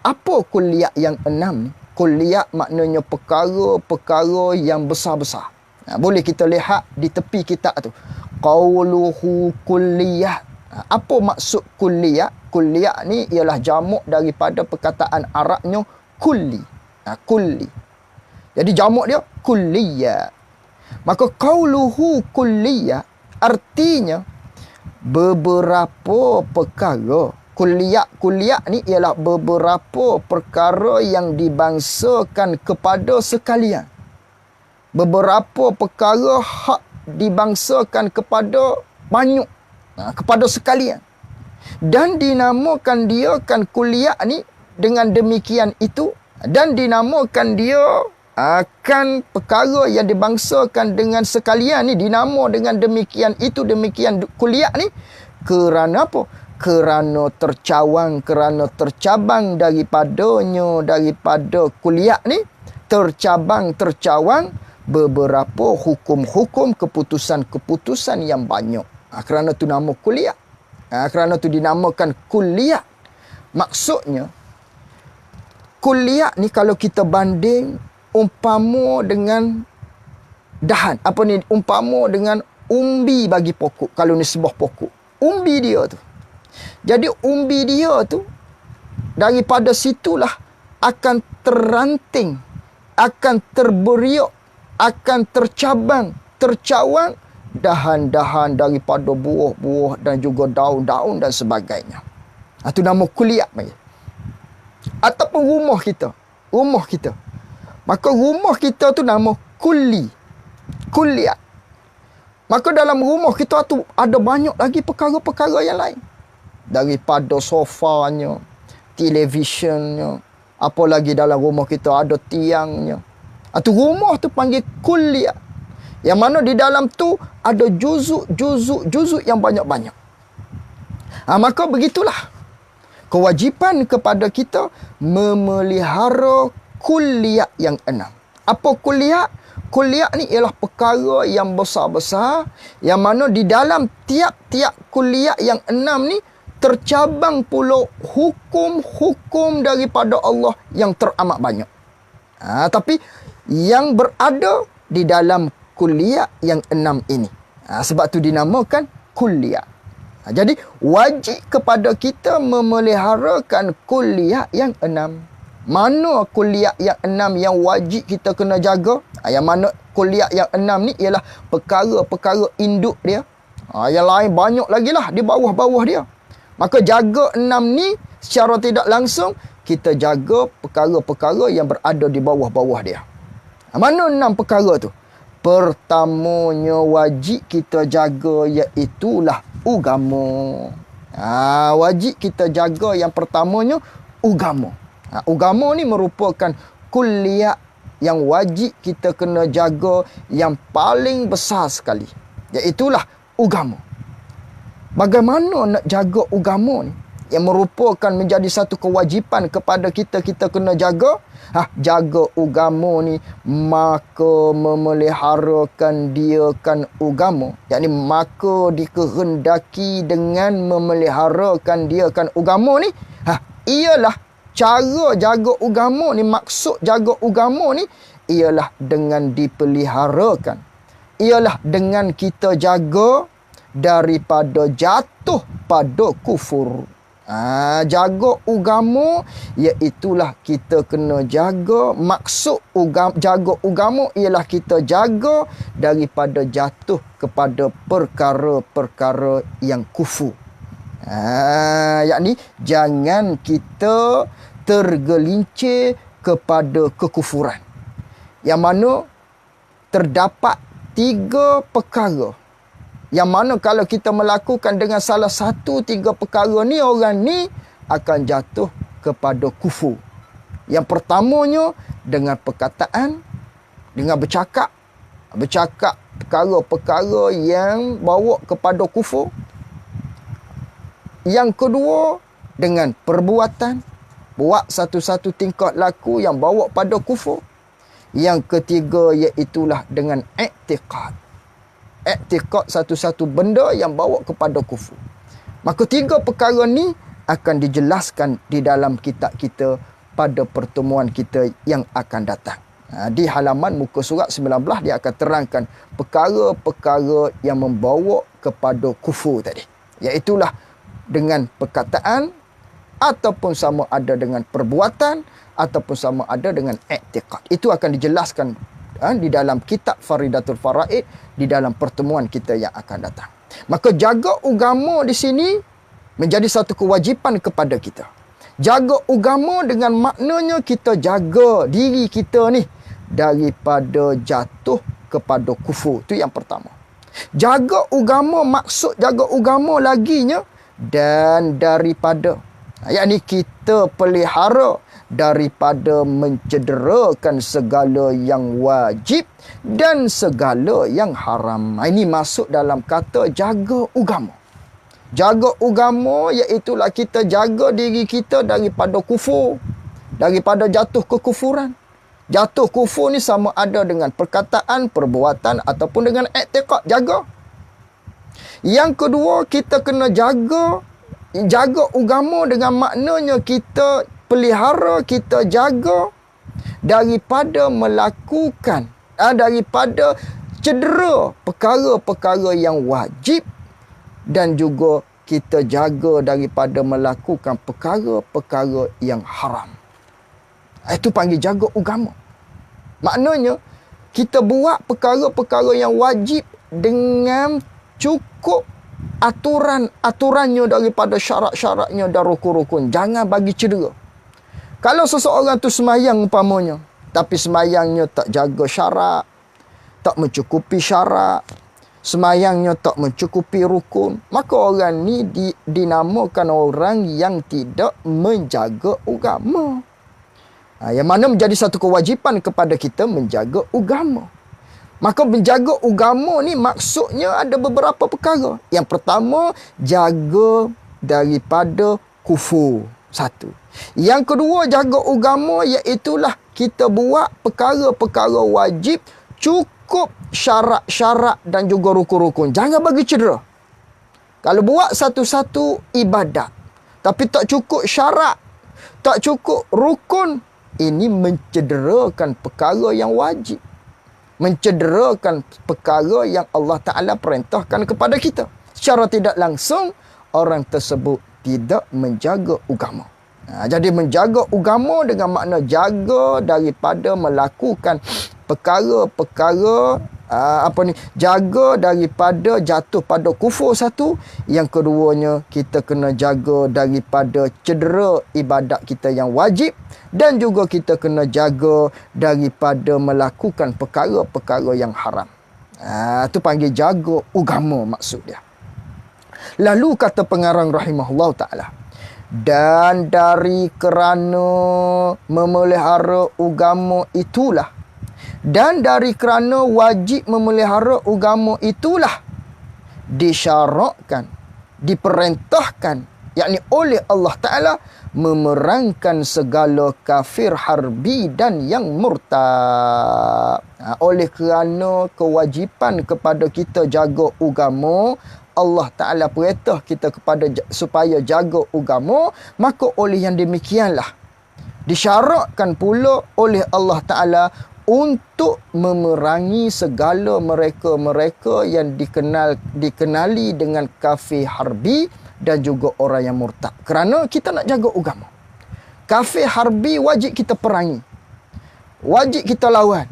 Apa kuliah yang 6 ni? Kuliah maknanya perkara-perkara yang besar-besar. Boleh kita lihat di tepi kitab tu. Qauluhu kulliyah. Apa maksud kulliyah? Kulliyah ni ialah jamak daripada perkataan Arabnya kulli. Kulli. Jadi jamak dia kulliyah. Maka qauluhu kulliyah artinya beberapa perkara. Kuliah ni ialah beberapa perkara yang dibangsakan kepada sekalian. Beberapa perkara hak dibangsakan kepada banyak, kepada sekalian. Dan dinamakan dia kan kuliah ni dengan demikian itu, dan dinamakan dia akan perkara yang dibangsakan dengan sekalian ni dinama dengan demikian itu, demikian kuliah ni kerana apa? Kerana tercawang, kerana tercabang daripada kuliah ni, tercabang beberapa hukum-hukum, keputusan-keputusan yang banyak. Kerana tu nama kuliah. Kerana tu dinamakan kuliah. Maksudnya, kuliah ni kalau kita banding umpama dengan dahan. Apa ni? Umpama dengan umbi bagi pokok. Kalau ni sebuah pokok. Umbi dia tu. Jadi umbi dia tu, daripada situlah akan terranting, akan terberiuk, akan tercabang, tercawang dahan-dahan daripada buah-buah dan juga daun-daun dan sebagainya. Itu nama kuliah. Ataupun rumah kita. Rumah kita. Maka rumah kita tu nama kuliah. Maka dalam rumah kita tu ada banyak lagi perkara-perkara yang lain. Daripada sofanya, televisionnya, apa lagi dalam rumah kita ada tiangnya. Itu rumah tu panggil kuliah. Yang mana di dalam tu ada juzuk yang banyak-banyak. Maka begitulah. Kewajipan kepada kita memelihara kuliah yang 6. Apa kuliah? Kuliah ni ialah perkara yang besar-besar, yang mana di dalam tiap-tiap kuliah yang 6 ni tercabang pula hukum-hukum daripada Allah yang teramat banyak. Tapi yang berada di dalam kuliah yang 6 ini. Sebab tu dinamakan kuliah. Jadi wajib kepada kita memeliharakan kuliah yang 6. Mana kuliah yang 6 yang wajib kita kena jaga? Yang mana kuliah yang 6 ni ialah perkara-perkara induk dia. Yang lain banyak lagi lah di bawah-bawah dia. Maka jaga 6 ni secara tidak langsung kita jaga perkara-perkara yang berada di bawah-bawah dia. Mana 6 perkara tu? Pertamanya wajib kita jaga iaitulah agama. Wajib kita jaga yang pertamanya agama. Agama ni merupakan kuliah yang wajib kita kena jaga yang paling besar sekali. Iaitulah agama. Bagaimana nak jaga agama ni? Yang merupakan menjadi satu kewajipan kepada kita kena jaga. Jaga agama ni, maka memeliharakan dia kan agama. Yakni maka dikehendaki dengan memeliharakan dia kan agama ni. Ialah cara jaga agama ni, maksud jaga agama ni ialah dengan dipeliharakan. Ialah dengan kita jaga daripada jatuh pada kufur. Jaga agama iaitulah kita kena jaga. Maksud jaga agama ialah kita jaga daripada jatuh kepada perkara-perkara yang kufur. Yakni jangan kita tergelincir kepada kekufuran. Yang mana terdapat 3 perkara. Yang mana kalau kita melakukan dengan salah satu 3 perkara ni, orang ni akan jatuh kepada kufur. Yang pertamanya dengan perkataan, dengan bercakap perkara-perkara yang bawa kepada kufur. Yang kedua dengan perbuatan, buat satu-satu tingkah laku yang bawa pada kufur. Yang ketiga iaitulah dengan i'tiqad. I'tiqad satu-satu benda yang bawa kepada kufur. Maka 3 perkara ni akan dijelaskan di dalam kitab kita pada pertemuan kita yang akan datang. Di halaman muka surat 19 dia akan terangkan perkara-perkara yang membawa kepada kufur tadi. Iaitulah dengan perkataan ataupun sama ada dengan perbuatan ataupun sama ada dengan i'tiqad. Itu akan dijelaskan di dalam kitab Faridatul Faraid di dalam pertemuan kita yang akan datang. Maka jaga agama di sini menjadi satu kewajipan kepada kita. Jaga agama dengan maknanya kita jaga diri kita ni daripada jatuh kepada kufur. Itu yang pertama. Jaga agama, maksud jaga agama laginya dan daripada, yakni kita pelihara daripada mencederakan segala yang wajib dan segala yang haram. Ini masuk dalam kata jaga agama. Jaga agama iaitulah kita jaga diri kita daripada kufur, daripada jatuh kekufuran. Jatuh kufur ni sama ada dengan perkataan, perbuatan ataupun dengan i'tiqad. Jaga. Yang kedua, kita kena jaga agama dengan maknanya kita pelihara, kita jaga daripada melakukan, daripada cedera perkara-perkara yang wajib dan juga kita jaga daripada melakukan perkara-perkara yang haram. Itu panggil jaga agama. Maknanya kita buat perkara-perkara yang wajib dengan cukup aturan-aturannya daripada syarat-syaratnya dan rukun-rukun. Jangan bagi cedera. Kalau seseorang tu semayang umpamanya, tapi semayangnya tak jaga syarat, tak mencukupi syarat, semayangnya tak mencukupi rukun, maka orang ni dinamakan orang yang tidak menjaga agama. Yang mana menjadi satu kewajipan kepada kita menjaga agama. Maka menjaga agama ni maksudnya ada beberapa perkara. Yang pertama, jaga daripada kufur. Satu. Yang kedua, jaga agama iaitulah kita buat perkara-perkara wajib cukup syarat-syarat dan juga rukun-rukun. Jangan bagi cedera. Kalau buat satu-satu ibadat tapi tak cukup syarat, tak cukup rukun, ini mencederakan perkara yang wajib. Mencederakan perkara yang Allah Ta'ala perintahkan kepada kita. Secara tidak langsung, orang tersebut tidak menjaga agama. Jadi menjaga agama dengan makna jaga daripada melakukan perkara-perkara jaga daripada jatuh pada kufur satu. Yang keduanya, kita kena jaga daripada cedera ibadat kita yang wajib dan juga kita kena jaga daripada melakukan perkara-perkara yang haram. Itu panggil jaga agama maksud dia. Lalu kata pengarang rahimahullah ta'ala, dan dari kerana memelihara agama itulah, dan dari kerana wajib memelihara agama itulah disyarakkan, diperintahkan, yakni oleh Allah Ta'ala memerangkan segala kafir harbi dan yang murtad. Oleh kerana kewajipan kepada kita jaga agama, Allah Ta'ala perintah kita supaya jaga agama, maka oleh yang demikianlah disyarakkan pula oleh Allah Ta'ala untuk memerangi segala mereka-mereka yang dikenali dengan kafir harbi dan juga orang yang murtad. Kerana kita nak jaga agama. Kafir harbi wajib kita perangi. Wajib kita lawan.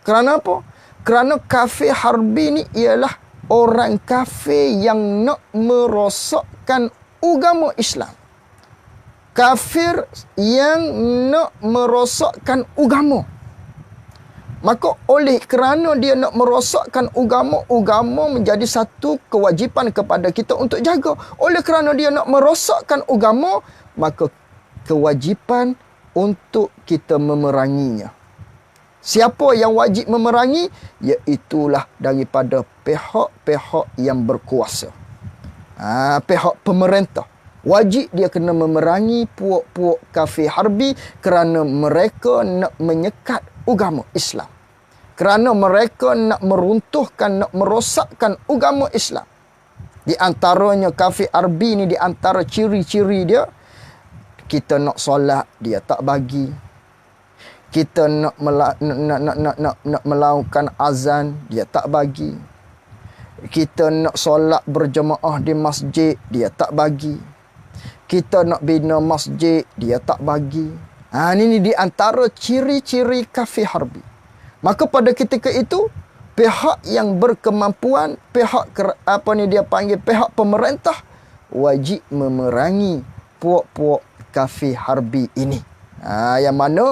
Kerana apa? Kerana kafir harbi ni ialah orang kafir yang nak merosakkan agama Islam. Kafir yang nak merosakkan agama. Maka oleh kerana dia nak merosakkan agama, agama menjadi satu kewajipan kepada kita untuk jaga. Oleh kerana dia nak merosakkan agama, maka kewajipan untuk kita memeranginya. Siapa yang wajib memerangi? Iaitulah daripada pihak-pihak yang berkuasa. Pihak pemerintah. Wajib dia kena memerangi puak-puak kafir harbi kerana mereka nak menyekat agama Islam. Kerana mereka nak meruntuhkan, nak merosakkan agama Islam. Di antaranya kafir harbi ni, di antara ciri-ciri dia, Kita nak solat, dia tak bagi. Kita nak melakukan azan, dia tak bagi. Kita nak solat berjemaah di masjid, dia tak bagi. Kita nak bina masjid, dia tak bagi. Ini di antara ciri-ciri kafir harbi. Maka pada ketika itu, pihak yang berkemampuan, pihak pihak pemerintah wajib memerangi puak-puak kafir harbi ini. Yang mana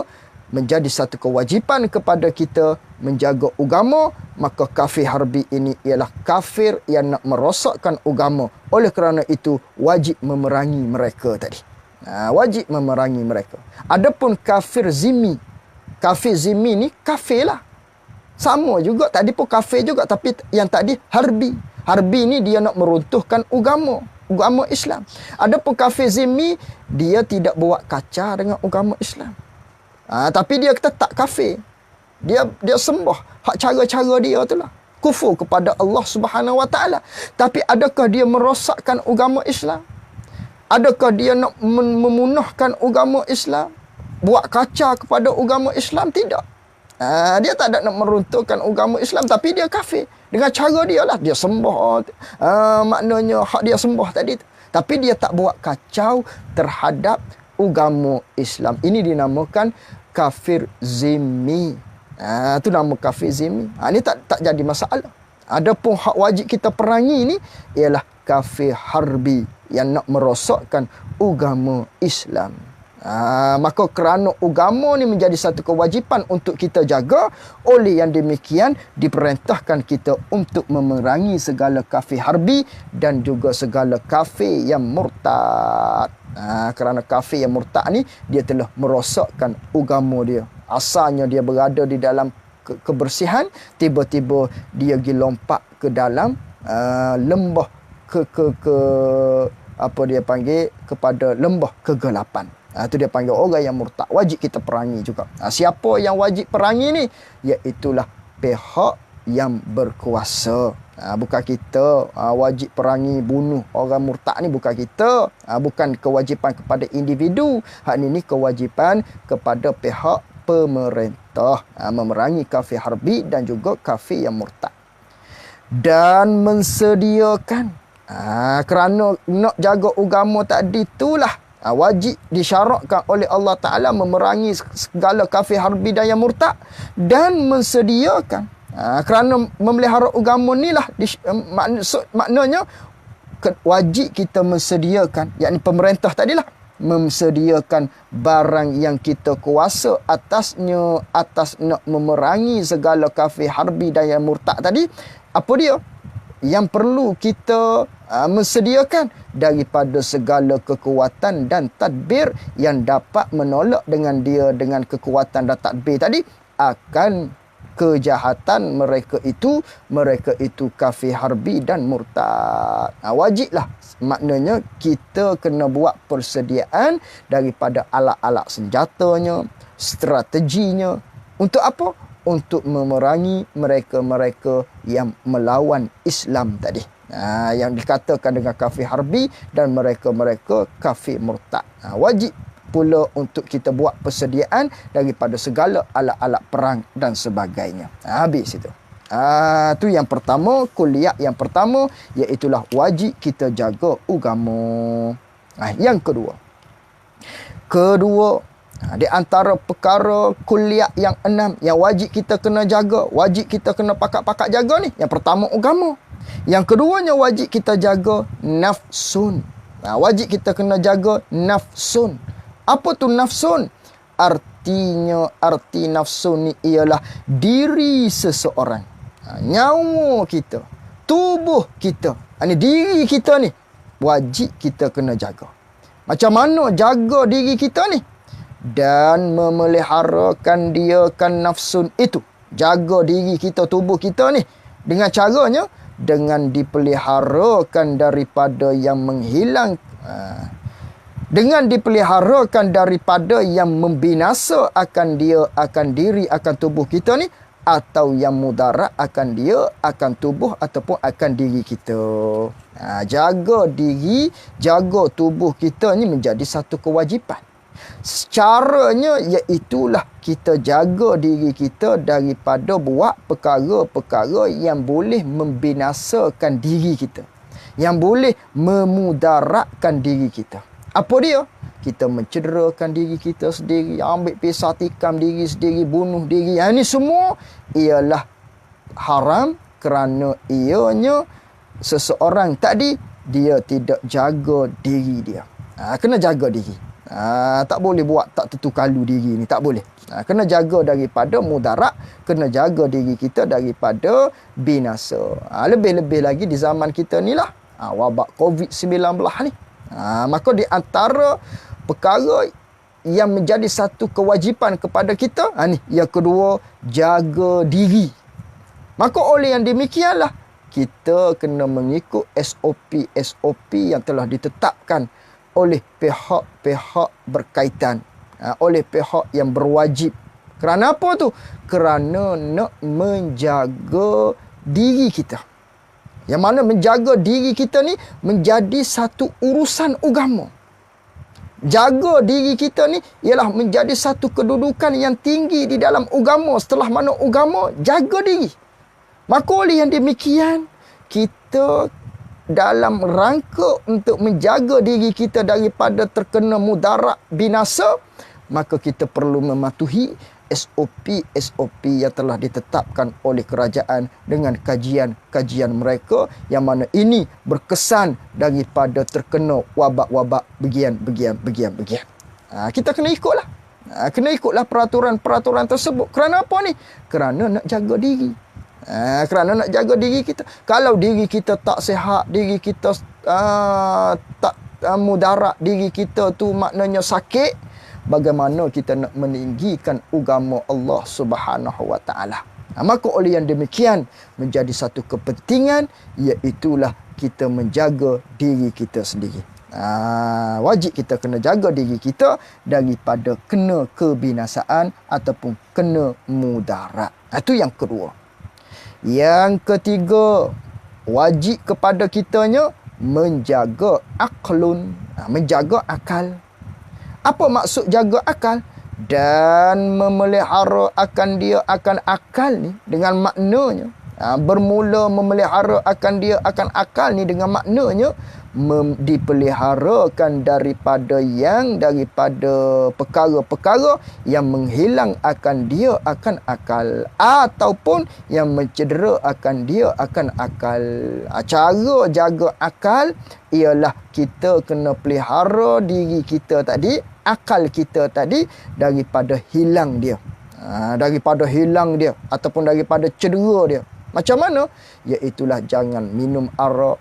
menjadi satu kewajipan kepada kita menjaga agama, maka kafir harbi ini ialah kafir yang nak merosakkan agama. Oleh kerana itu wajib memerangi mereka tadi. Wajib memerangi mereka. Adapun kafir zimmi. Kafir zimmi ni kafir lah. Sama juga, tadi pun kafir juga, tapi yang tadi harbi. Harbi ni dia nak meruntuhkan agama Islam. Adapun kafir zimmi, dia tidak buat kaca dengan agama Islam. Tapi dia tetap kafir. Dia sembah hak cara-cara dia tu lah. Kufur kepada Allah Subhanahu Wa Taala. Tapi adakah dia merosakkan agama Islam? Adakah dia nak memunahkan agama Islam? Buat kaca kepada agama Islam? Tidak. Dia tak ada nak meruntuhkan agama Islam, tapi dia kafir. Dengan cara dia lah. Dia sembah. Maknanya hak dia sembah tadi. Tapi dia tak buat kacau terhadap agama Islam. Ini dinamakan kafir zimmi. Itu nama kafir zimmi. Ini tak jadi masalah. Adapun hak wajib kita perangi ni ialah kafir harbi yang nak merosakkan agama Islam. Maka kerana agama ni menjadi satu kewajipan untuk kita jaga, oleh yang demikian diperintahkan kita untuk memerangi segala kafir harbi dan juga segala kafir yang murtad. Kerana kafir yang murtad ni dia telah merosakkan agama dia. Asalnya dia berada di dalam kebersihan, tiba-tiba dia pergi lompat ke dalam lembah kepada lembah kegelapan. Itu dia panggil orang yang murtad. Wajib kita perangi juga. Siapa yang wajib perangi ni? Iaitulah pihak yang berkuasa. Bukan kita wajib perangi bunuh orang murtad ni, bukan kita. Bukan kewajipan kepada individu. Hak ni kewajipan kepada pihak pemerintah. Memerangi kafir harbi dan juga kafir yang murtad. Dan mensediakan. Kerana nak jaga agama tadi itulah wajib disyaratkan oleh Allah Ta'ala memerangi segala kafir harbi dan yang murtad. Dan mensediakan. Kerana memelihara agama ni lah. Maknanya wajib kita mensediakan. Yakni pemerintah tadilah. Mensediakan barang yang kita kuasa atasnya. Atas nak memerangi segala kafir harbi dan yang murtad tadi. Apa dia? Yang perlu kita mensediakan daripada segala kekuatan dan tadbir yang dapat menolak dengan kekuatan dan tadbir tadi akan kejahatan mereka itu kafir harbi dan murtad. Wajiblah, maknanya kita kena buat persediaan daripada alat-alat senjatanya, strateginya. Untuk apa? Untuk memerangi mereka-mereka yang melawan Islam tadi. Yang dikatakan dengan kafir harbi dan mereka-mereka kafir murtad. Wajib pula untuk kita buat persediaan daripada segala alat-alat perang dan sebagainya. Habis itu. Itu yang pertama, kuliah yang pertama, iaitulah wajib kita jaga agama. Yang kedua, di antara perkara kuliah yang 6 yang wajib kita kena jaga, wajib kita kena pakat-pakat jaga ni. Yang pertama agama. Yang keduanya wajib kita jaga nafsun. Wajib kita kena jaga nafsun. Apa tu nafsun? Arti nafsun ni ialah diri seseorang. Nyawa kita, tubuh kita. Ini diri kita ni wajib kita kena jaga. Macam mana jaga diri kita ni? Dan memeliharakan nafsun itu. Jaga diri kita, tubuh kita ni. Dengan caranya, dengan dipeliharakan daripada yang menghilang. Dengan dipeliharakan daripada yang membinasa akan diri, akan tubuh kita ni. atau yang mudarat akan dia, akan tubuh ataupun akan diri kita. Jaga diri, jaga tubuh kita ni menjadi satu kewajipan. Caranya iaitulah kita jaga diri kita daripada buat perkara-perkara yang boleh membinasakan diri kita, yang boleh memudaratkan diri kita. Apa dia? Kita mencederakan diri kita sendiri, ambil pisau tikam diri sendiri, bunuh diri. Ini semua ialah haram kerana ianya seseorang tadi dia tidak jaga diri dia. Kena jaga diri. Tak boleh buat tak tentu kalu diri ni, tak boleh. Kena jaga daripada mudarat, kena jaga diri kita daripada binasa. Lebih-lebih lagi di zaman kita ni lah, wabak COVID-19 ni. Maka di antara perkara yang menjadi satu kewajipan kepada kita, ni yang kedua, jaga diri. Maka oleh yang demikianlah kita kena mengikut SOP yang telah ditetapkan oleh pihak-pihak berkaitan, oleh pihak yang berwajib. Kerana apa tu? Kerana nak menjaga diri kita. Yang mana menjaga diri kita ni menjadi satu urusan agama. Jaga diri kita ni ialah menjadi satu kedudukan yang tinggi di dalam agama. Setelah mana agama, jaga diri. Maka oleh yang demikian, kita dalam rangka untuk menjaga diri kita daripada terkena mudarat binasa, maka kita perlu mematuhi SOP yang telah ditetapkan oleh kerajaan dengan kajian-kajian mereka, yang mana ini berkesan daripada terkena wabak-wabak begian. Kita kena ikutlah. Kena ikutlah peraturan-peraturan tersebut. Kerana apa ni? Kerana nak jaga diri. Kerana nak jaga diri kita. Kalau diri kita tak sihat, diri kita tak mudarat, diri kita tu maknanya sakit, bagaimana kita nak meninggikan agama Allah Subhanahu wa taala? Maka oleh yang demikian menjadi satu kepentingan, iaitulah kita menjaga diri kita sendiri. Wajib kita kena jaga diri kita daripada kena kebinasaan ataupun kena mudarat. Itu yang kedua. Yang ketiga, wajib kepada kitanya menjaga aklun, menjaga akal. Apa maksud jaga akal? Dan memelihara akan dia akan akal ni dengan maknanya, bermula memelihara akan dia akan akal ni dengan maknanya dipeliharakan daripada perkara-perkara yang menghilang akan dia akan akal, ataupun yang mencedera akan dia akan akal. Cara jaga akal ialah kita kena pelihara diri kita tadi, akal kita tadi, daripada hilang dia, ataupun daripada cedera dia. Macam mana? Iaitulah jangan minum arak,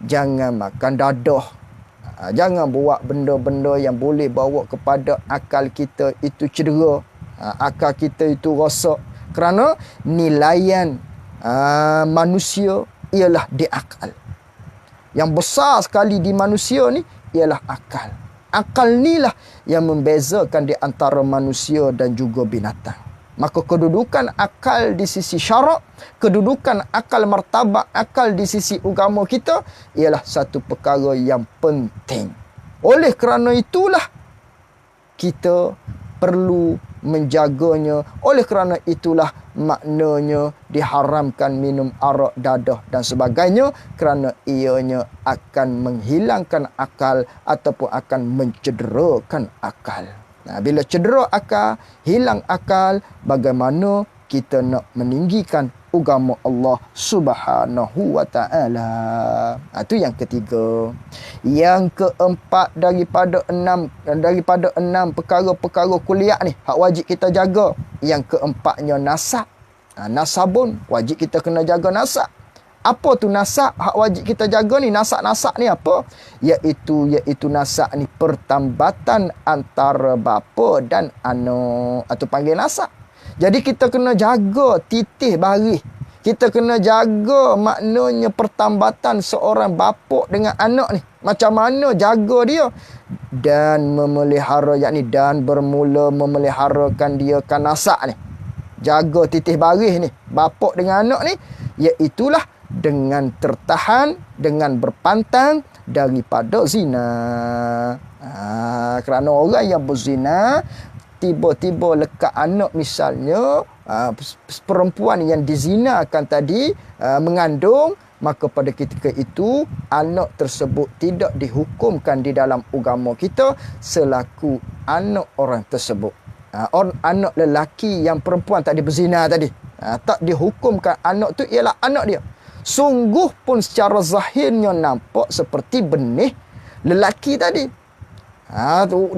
jangan makan dadah, jangan buat benda-benda yang boleh bawa kepada akal kita itu cedera, akal kita itu rosak. Kerana nilaian manusia ialah di akal. Yang besar sekali di manusia ni ialah akal. Akal inilah yang membezakan di antara manusia dan juga binatang. Maka kedudukan akal di sisi syarak, kedudukan akal martabat akal di sisi agama kita ialah satu perkara yang penting. Oleh kerana itulah kita perlu menjaganya. Oleh kerana itulah maknanya diharamkan minum arak, dadah dan sebagainya, kerana ianya akan menghilangkan akal ataupun akan mencederakan akal. Bila cedera akal, hilang akal, bagaimana kita nak meninggikan agama Allah Subhanahu wa taala? Itu yang ketiga. Yang keempat daripada enam perkara-perkara kuliah ni hak wajib kita jaga, yang keempatnya nasab. Nasabun, wajib kita kena jaga nasab. Apa tu nasab hak wajib kita jaga ni? Nasab ni apa? Iaitu nasab ni pertambatan antara bapa dan anak, atau panggil nasab. Jadi kita kena jaga titih baris. Kita kena jaga maknanya pertambatan seorang bapa dengan anak ni. Macam mana jaga dia? Dan memelihara, yakni dan bermula memeliharakan dia kan nasab ni. jaga titih baris ni, bapak dengan anak ni, iaitulah dengan tertahan, dengan berpantang daripada zina. Kerana orang yang berzina tiba-tiba lekat anak misalnya, perempuan yang dizinakan tadi mengandung, maka pada ketika itu anak tersebut tidak dihukumkan di dalam agama kita selaku anak orang tersebut. Anak lelaki yang perempuan tadi berzina tadi, tak dihukumkan anak tu ialah anak dia. Sungguh pun secara zahirnya nampak seperti benih lelaki tadi.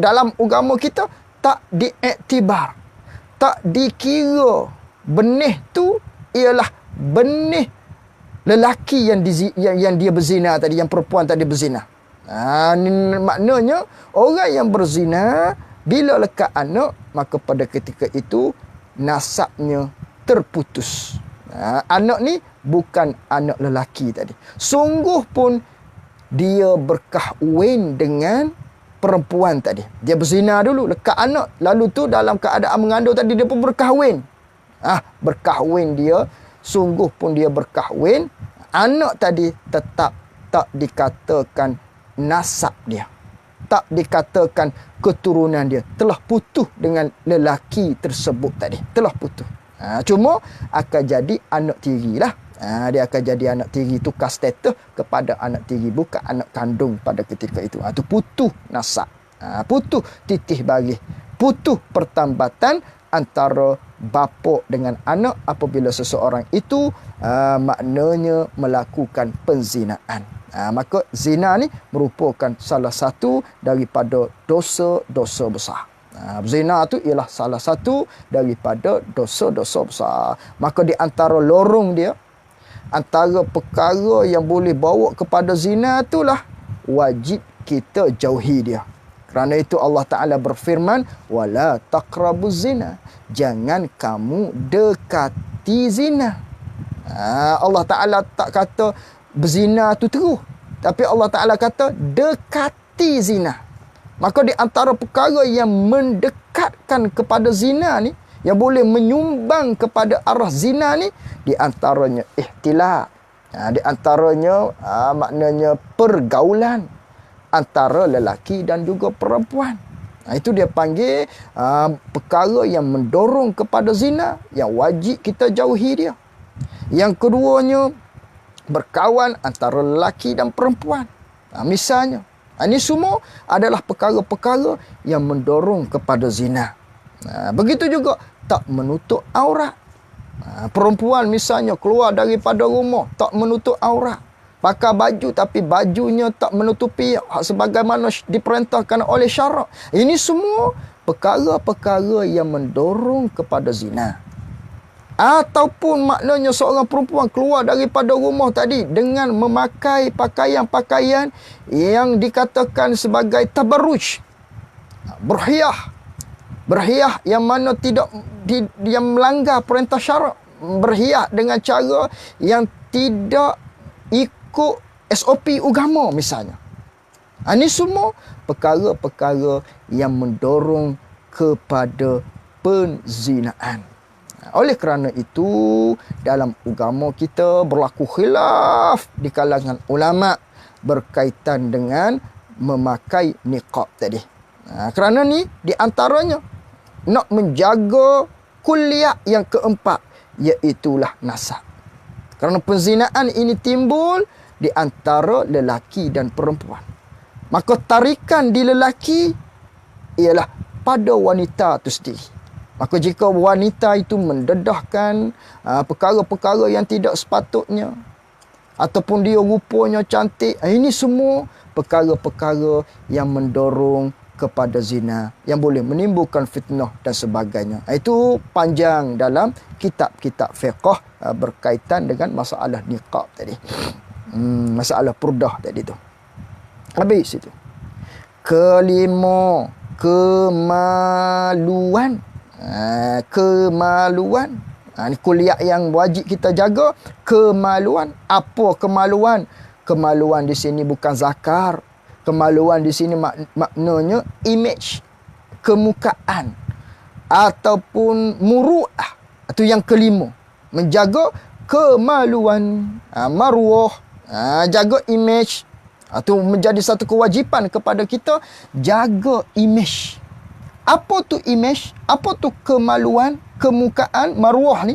Dalam agama kita tak diiktibar, tak dikira benih tu ialah benih lelaki yang dia berzina tadi, yang perempuan tadi berzina. Maknanya orang yang berzina bila lekat anak, maka pada ketika itu nasabnya terputus. Anak ni bukan anak lelaki tadi. Sungguh pun dia berkahwin dengan perempuan tadi. Dia berzina dulu, lekat anak. Lalu tu dalam keadaan mengandung tadi dia pun berkahwin. Berkahwin dia, sungguh pun dia berkahwin. Anak tadi tetap tak dikatakan nasab dia, tak dikatakan keturunan dia, telah putus dengan lelaki tersebut tadi, telah putus. Cuma akan jadi anak tiri lah. Dia akan jadi anak tiri, tukar status kepada anak tiri, bukan anak kandung pada ketika itu. Itu putus nasab, putus titih baris, putus pertambatan antara bapa dengan anak apabila seseorang itu maknanya melakukan penzinaan. Maka zina ni merupakan salah satu daripada dosa-dosa besar. Zina tu ialah salah satu daripada dosa-dosa besar. Maka di antara lorong dia, antara perkara yang boleh bawa kepada zina itulah wajib kita jauhi dia. Kerana itu Allah Ta'ala berfirman, wala taqrabuz zina, jangan kamu dekati zina. Allah Ta'ala tak kata berzina tu terus, tapi Allah Ta'ala kata dekati zina. Maka di antara perkara yang mendekatkan kepada zina ni, yang boleh menyumbang kepada arah zina ni, di antaranya ihtilaf. Di antaranya maknanya pergaulan antara lelaki dan juga perempuan. Itu dia panggil perkara yang mendorong kepada zina, yang wajib kita jauhi dia. Yang keduanya, berkawan antara lelaki dan perempuan. Misalnya, ini semua adalah perkara-perkara yang mendorong kepada zina. Begitu juga tak menutup aurat. Perempuan misalnya keluar daripada rumah tak menutup aurat, pakai baju tapi bajunya tak menutupi sebagaimana diperintahkan oleh syarak. Ini semua perkara-perkara yang mendorong kepada zina. Ataupun maknanya seorang perempuan keluar daripada rumah tadi dengan memakai pakaian-pakaian yang dikatakan sebagai tabarruj, berhias yang mana tidak yang melanggar perintah syarak, berhias dengan cara yang tidak ikut SOP agama misalnya. Ini semua perkara-perkara yang mendorong kepada penzinaan. Oleh kerana itu, dalam agama kita berlaku khilaf di kalangan ulama berkaitan dengan memakai niqab tadi. Kerana ni di antaranya nak menjaga kuliah yang keempat, iaitulah nasab. Kerana penzinaan ini timbul di antara lelaki dan perempuan. Maka tarikan di lelaki ialah pada wanita itu sendiri. Maka jika wanita itu mendedahkan perkara-perkara yang tidak sepatutnya, ataupun dia rupanya cantik, ini semua perkara-perkara yang mendorong kepada zina, yang boleh menimbulkan fitnah dan sebagainya. Itu panjang dalam kitab-kitab fiqh berkaitan dengan masalah niqab tadi. Masalah purdah tadi tu. Habis itu. Kelima, kemaluan. Kemaluan. Ini kuliah yang wajib kita jaga. Kemaluan. Apa kemaluan? Kemaluan di sini bukan zakar. Kemaluan di sini maknanya image, kemukaan ataupun muru'ah. Itu yang kelima. Menjaga kemaluan, maruah, jaga image. Itu menjadi satu kewajipan kepada kita, jaga image. Apa tu image? Apa tu kemaluan, kemukaan, maruah ni?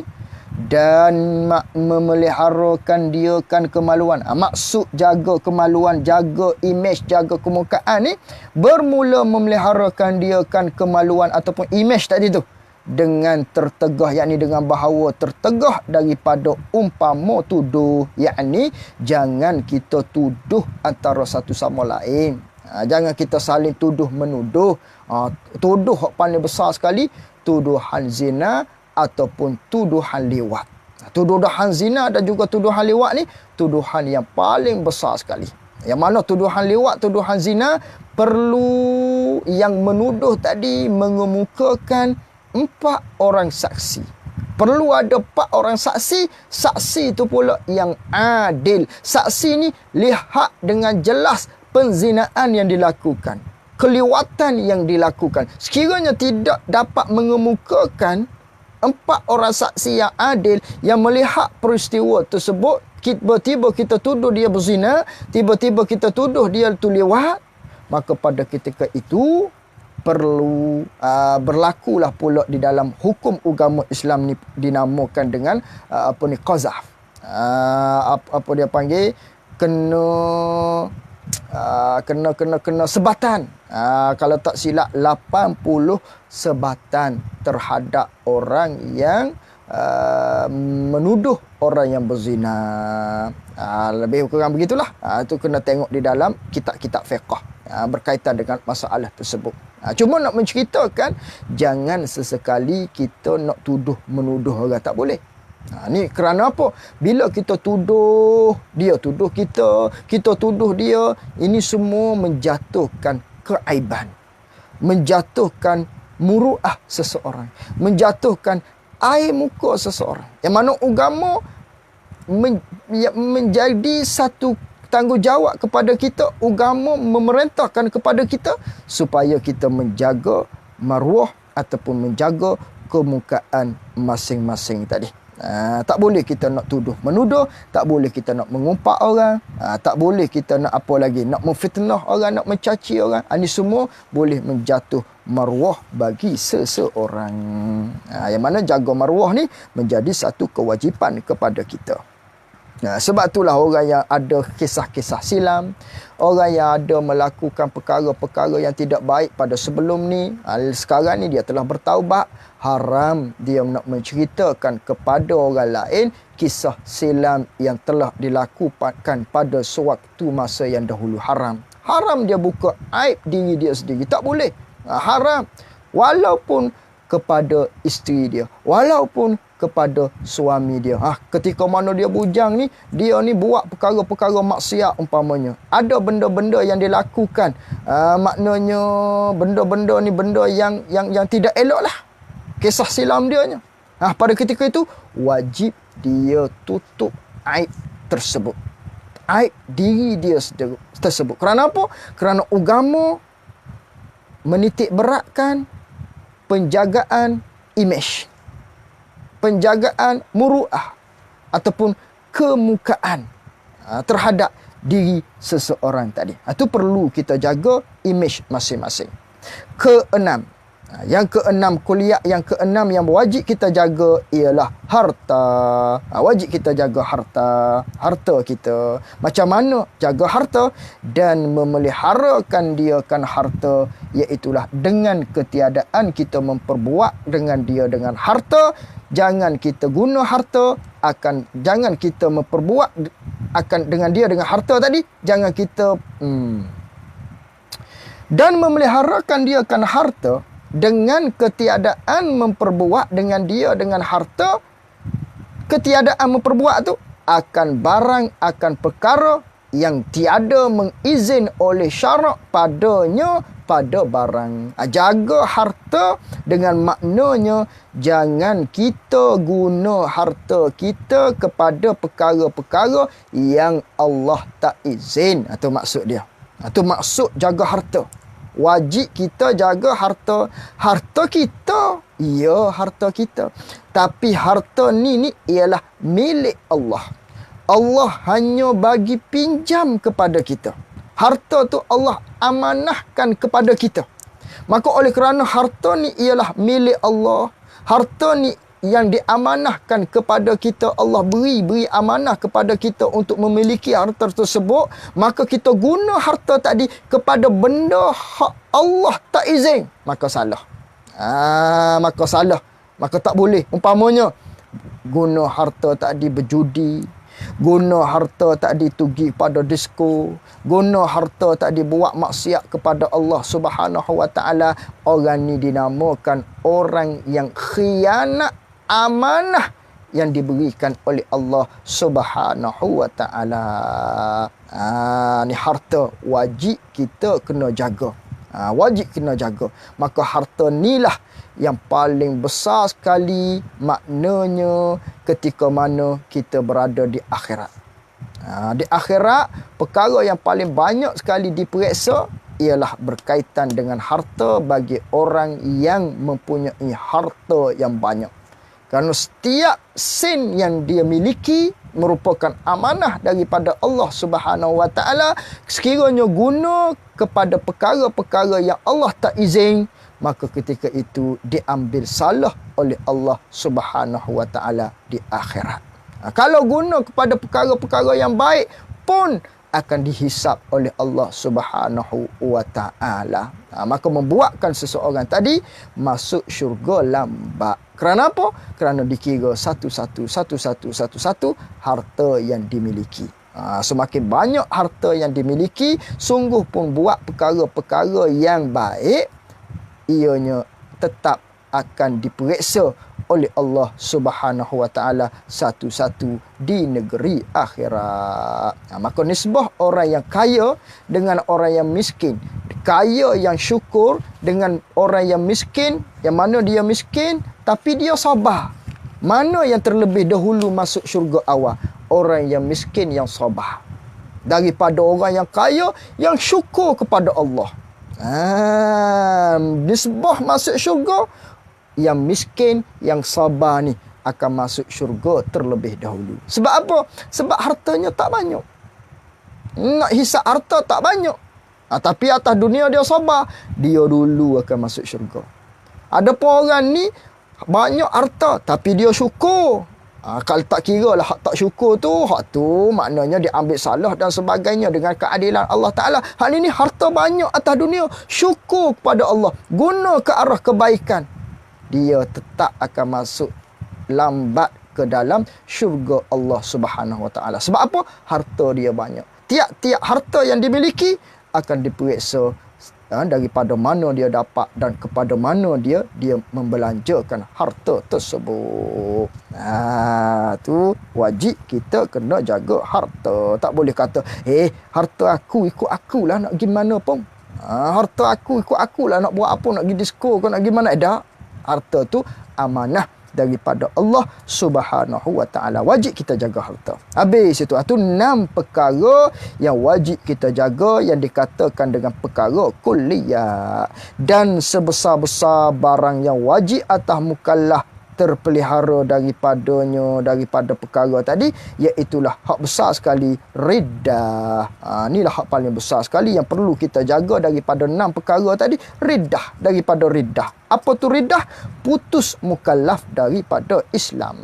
Dan memeliharakan dia kan kemaluan. Maksud jaga kemaluan, jaga image, jaga kemukaan ni bermula memeliharakan dia kan kemaluan ataupun image tadi tu dengan tertegah, yakni dengan bahawa tertegah daripada umpama tuduh, yakni jangan kita tuduh antara satu sama lain. Jangan kita saling tuduh menuduh. Tuduh yang paling besar sekali, tuduhan zina ataupun tuduhan liwat. Tuduhan zina dan juga tuduhan liwat ni tuduhan yang paling besar sekali. Yang mana tuduhan liwat, tuduhan zina perlu yang menuduh tadi mengemukakan 4 orang saksi. Perlu ada 4 orang saksi. Saksi itu pula yang adil. Saksi ni lihat dengan jelas penzinaan yang dilakukan, keliwatan yang dilakukan. Sekiranya tidak dapat mengemukakan 4 orang saksi yang adil yang melihat peristiwa tersebut, tiba-tiba kita tuduh dia berzina, tiba-tiba kita tuduh dia tu liwat, maka pada ketika itu perlu berlakulah pula di dalam hukum agama Islam ni dinamakan dengan qazaf. Apa dia panggil, kena sebatan. Kalau tak silap 80 sebatan terhadap orang yang menuduh orang yang berzina. Lebih kurang begitulah. Itu kena tengok di dalam kitab-kitab fiqh berkaitan dengan masalah tersebut. Cuma nak menceritakan, jangan sesekali kita nak tuduh menuduh orang, tak boleh. Ni kerana apa? Bila kita tuduh dia, tuduh kita tuduh dia, ini semua menjatuhkan keaiban, menjatuhkan muruah seseorang, menjatuhkan air muka seseorang. Yang mana agama menjadi satu tanggungjawab kepada kita. Agama memerintahkan kepada kita supaya kita menjaga maruah ataupun menjaga kemukaan masing-masing tadi. Tak boleh kita nak tuduh menuduh, tak boleh kita nak mengumpat orang, tak boleh kita nak apa lagi, nak memfitnah orang, nak mencaci orang. Ini semua boleh menjatuh maruah bagi seseorang. Yang mana jaga maruah ni menjadi satu kewajipan kepada kita. Sebab itulah orang yang ada kisah-kisah silam, orang yang ada melakukan perkara-perkara yang tidak baik pada sebelum ni, sekarang ni dia telah bertaubat, haram dia nak menceritakan kepada orang lain kisah silam yang telah dilakukan pada sewaktu masa yang dahulu. Haram dia buka aib diri dia sendiri, tak boleh. Haram walaupun kepada isteri dia, walaupun kepada suami dia. Ketika mana dia bujang ni, dia ni buat perkara-perkara maksiat umpamanya. Ada benda-benda yang dilakukan. Maknanya benda-benda ni benda yang tidak elok lah. Kisah silam dia nya. Pada ketika itu wajib dia tutup aib tersebut. Aib diri dia tersebut. Kerana apa? Kerana agama menitik beratkan penjagaan image, penjagaan muruah ataupun kemukaan terhadap diri seseorang tadi. Itu perlu kita jaga image masing-masing. Keenam, kuliah yang keenam yang wajib kita jaga ialah harta. Wajib kita jaga harta kita. Macam mana jaga harta dan memeliharakan dia kan harta, iaitulah dengan ketiadaan kita memperbuat dengan dia dengan harta. Jangan kita guna harta jangan kita memperbuat akan dengan dia dengan harta tadi. Jangan kita dan memeliharakan dia kan harta dengan ketiadaan memperbuat dengan dia dengan harta. Ketiadaan memperbuat tu akan barang, akan perkara yang tiada mengizin oleh syarak padanya pada barang. Jaga harta dengan maknanya jangan kita guna harta kita kepada perkara-perkara yang Allah tak izin. Itu maksud dia. Itu maksud jaga harta. Wajib kita jaga harta. Harta kita. Ya, harta kita. Tapi harta ni ialah milik Allah. Allah hanya bagi pinjam kepada kita. Harta tu Allah amanahkan kepada kita. Maka oleh kerana harta ni ialah milik Allah, harta ni yang diamanahkan kepada kita, Allah beri amanah kepada kita untuk memiliki harta tersebut, maka kita guna harta tadi kepada benda hak Allah tak izin, maka salah. Maka salah. Maka tak boleh. Umpamanya guna harta tadi berjudi, guna harta tadi pergi pada disko, guna harta tadi buat maksiat kepada Allah Subhanahu wa taala, orang ni dinamakan orang yang khianat amanah yang diberikan oleh Allah Subhanahu wa taala. Ni harta wajib kita kena jaga. Wajib kena jaga. Maka harta nilah yang paling besar sekali maknanya ketika mana kita berada di akhirat. Di akhirat, perkara yang paling banyak sekali diperiksa ialah berkaitan dengan harta bagi orang yang mempunyai harta yang banyak. Kerana setiap sen yang dia miliki merupakan amanah daripada Allah Subhanahu wa taala. Sekiranya guna kepada perkara-perkara yang Allah tak izin, maka ketika itu diambil salah oleh Allah Subhanahu wa taala di akhirat. Kalau guna kepada perkara-perkara yang baik pun akan dihisap oleh Allah Subhanahu wa taala. Maka membuatkan seseorang tadi masuk syurga lambat. Kerana apa? Kerana dikira satu-satu harta yang dimiliki. Semakin banyak harta yang dimiliki, sungguh pun buat perkara-perkara yang baik, ianya tetap akan diperiksa oleh Allah Subhanahu wa taala satu-satu di negeri akhirat. Maka nisbah orang yang kaya dengan orang yang miskin, kaya yang syukur dengan orang yang miskin, yang mana dia miskin tapi dia sabar. Mana yang terlebih dahulu masuk syurga awal? Orang yang miskin yang sabar, daripada orang yang kaya yang syukur kepada Allah. Nisbah masuk syurga, yang miskin, yang sabar ni akan masuk syurga terlebih dahulu. Sebab apa? Sebab hartanya tak banyak. Nak hisap harta tak banyak. Tapi atas dunia dia sabar, dia dulu akan masuk syurga. Ada pun orang ni banyak harta tapi dia syukur. Kalau tak kira lah hak tak syukur tu, hak tu maknanya diambil salah dan sebagainya dengan keadilan Allah Ta'ala. Hal ini harta banyak atas dunia, syukur kepada Allah, guna ke arah kebaikan, dia tetap akan masuk lambat ke dalam syurga Allah Subhanahu Wa Ta'ala. Sebab apa? Harta dia banyak. Tiap-tiap harta yang dimiliki akan diperiksa daripada mana dia dapat dan kepada mana dia membelanjakan harta tersebut. Tu wajib kita kena jaga harta. Tak boleh kata, harta aku ikut akulah nak pergi mana pun. Harta aku ikut akulah nak buat apa, nak pergi disko ke nak pergi mana. Harta tu amanah daripada Allah Subhanahu wa taala. Wajib kita jaga harta. Habis itu 6 perkara yang wajib kita jaga yang dikatakan dengan perkara kulliyah. Dan sebesar-besar barang yang wajib atas mukallaf terpelihara daripada perkara tadi, iaitulah hak besar sekali riddah. Inilah hak paling besar sekali yang perlu kita jaga daripada 6 perkara tadi. Riddah, daripada riddah. Apa tu riddah? Putus mukallaf daripada Islam.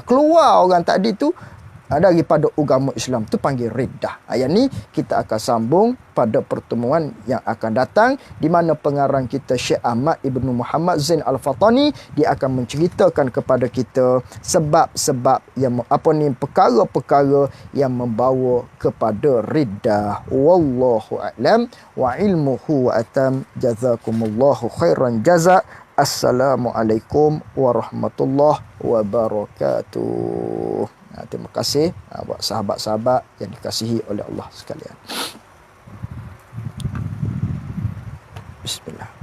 Keluar orang tadi tu daripada agama Islam, tu panggil riddah. Yang ni kita akan sambung pada pertemuan yang akan datang, di mana pengarang kita Syekh Ahmad Ibnu Muhammad Zain Al-Fatani, dia akan menceritakan kepada kita sebab-sebab yang perkara-perkara yang membawa kepada riddah. Wallahu a'lam wa ilmuhu wa atam. Jazakumullahu khairan jaza. Assalamualaikum warahmatullahi wabarakatuh. Terima kasih buat sahabat-sahabat yang dikasihi oleh Allah sekalian. Bismillah.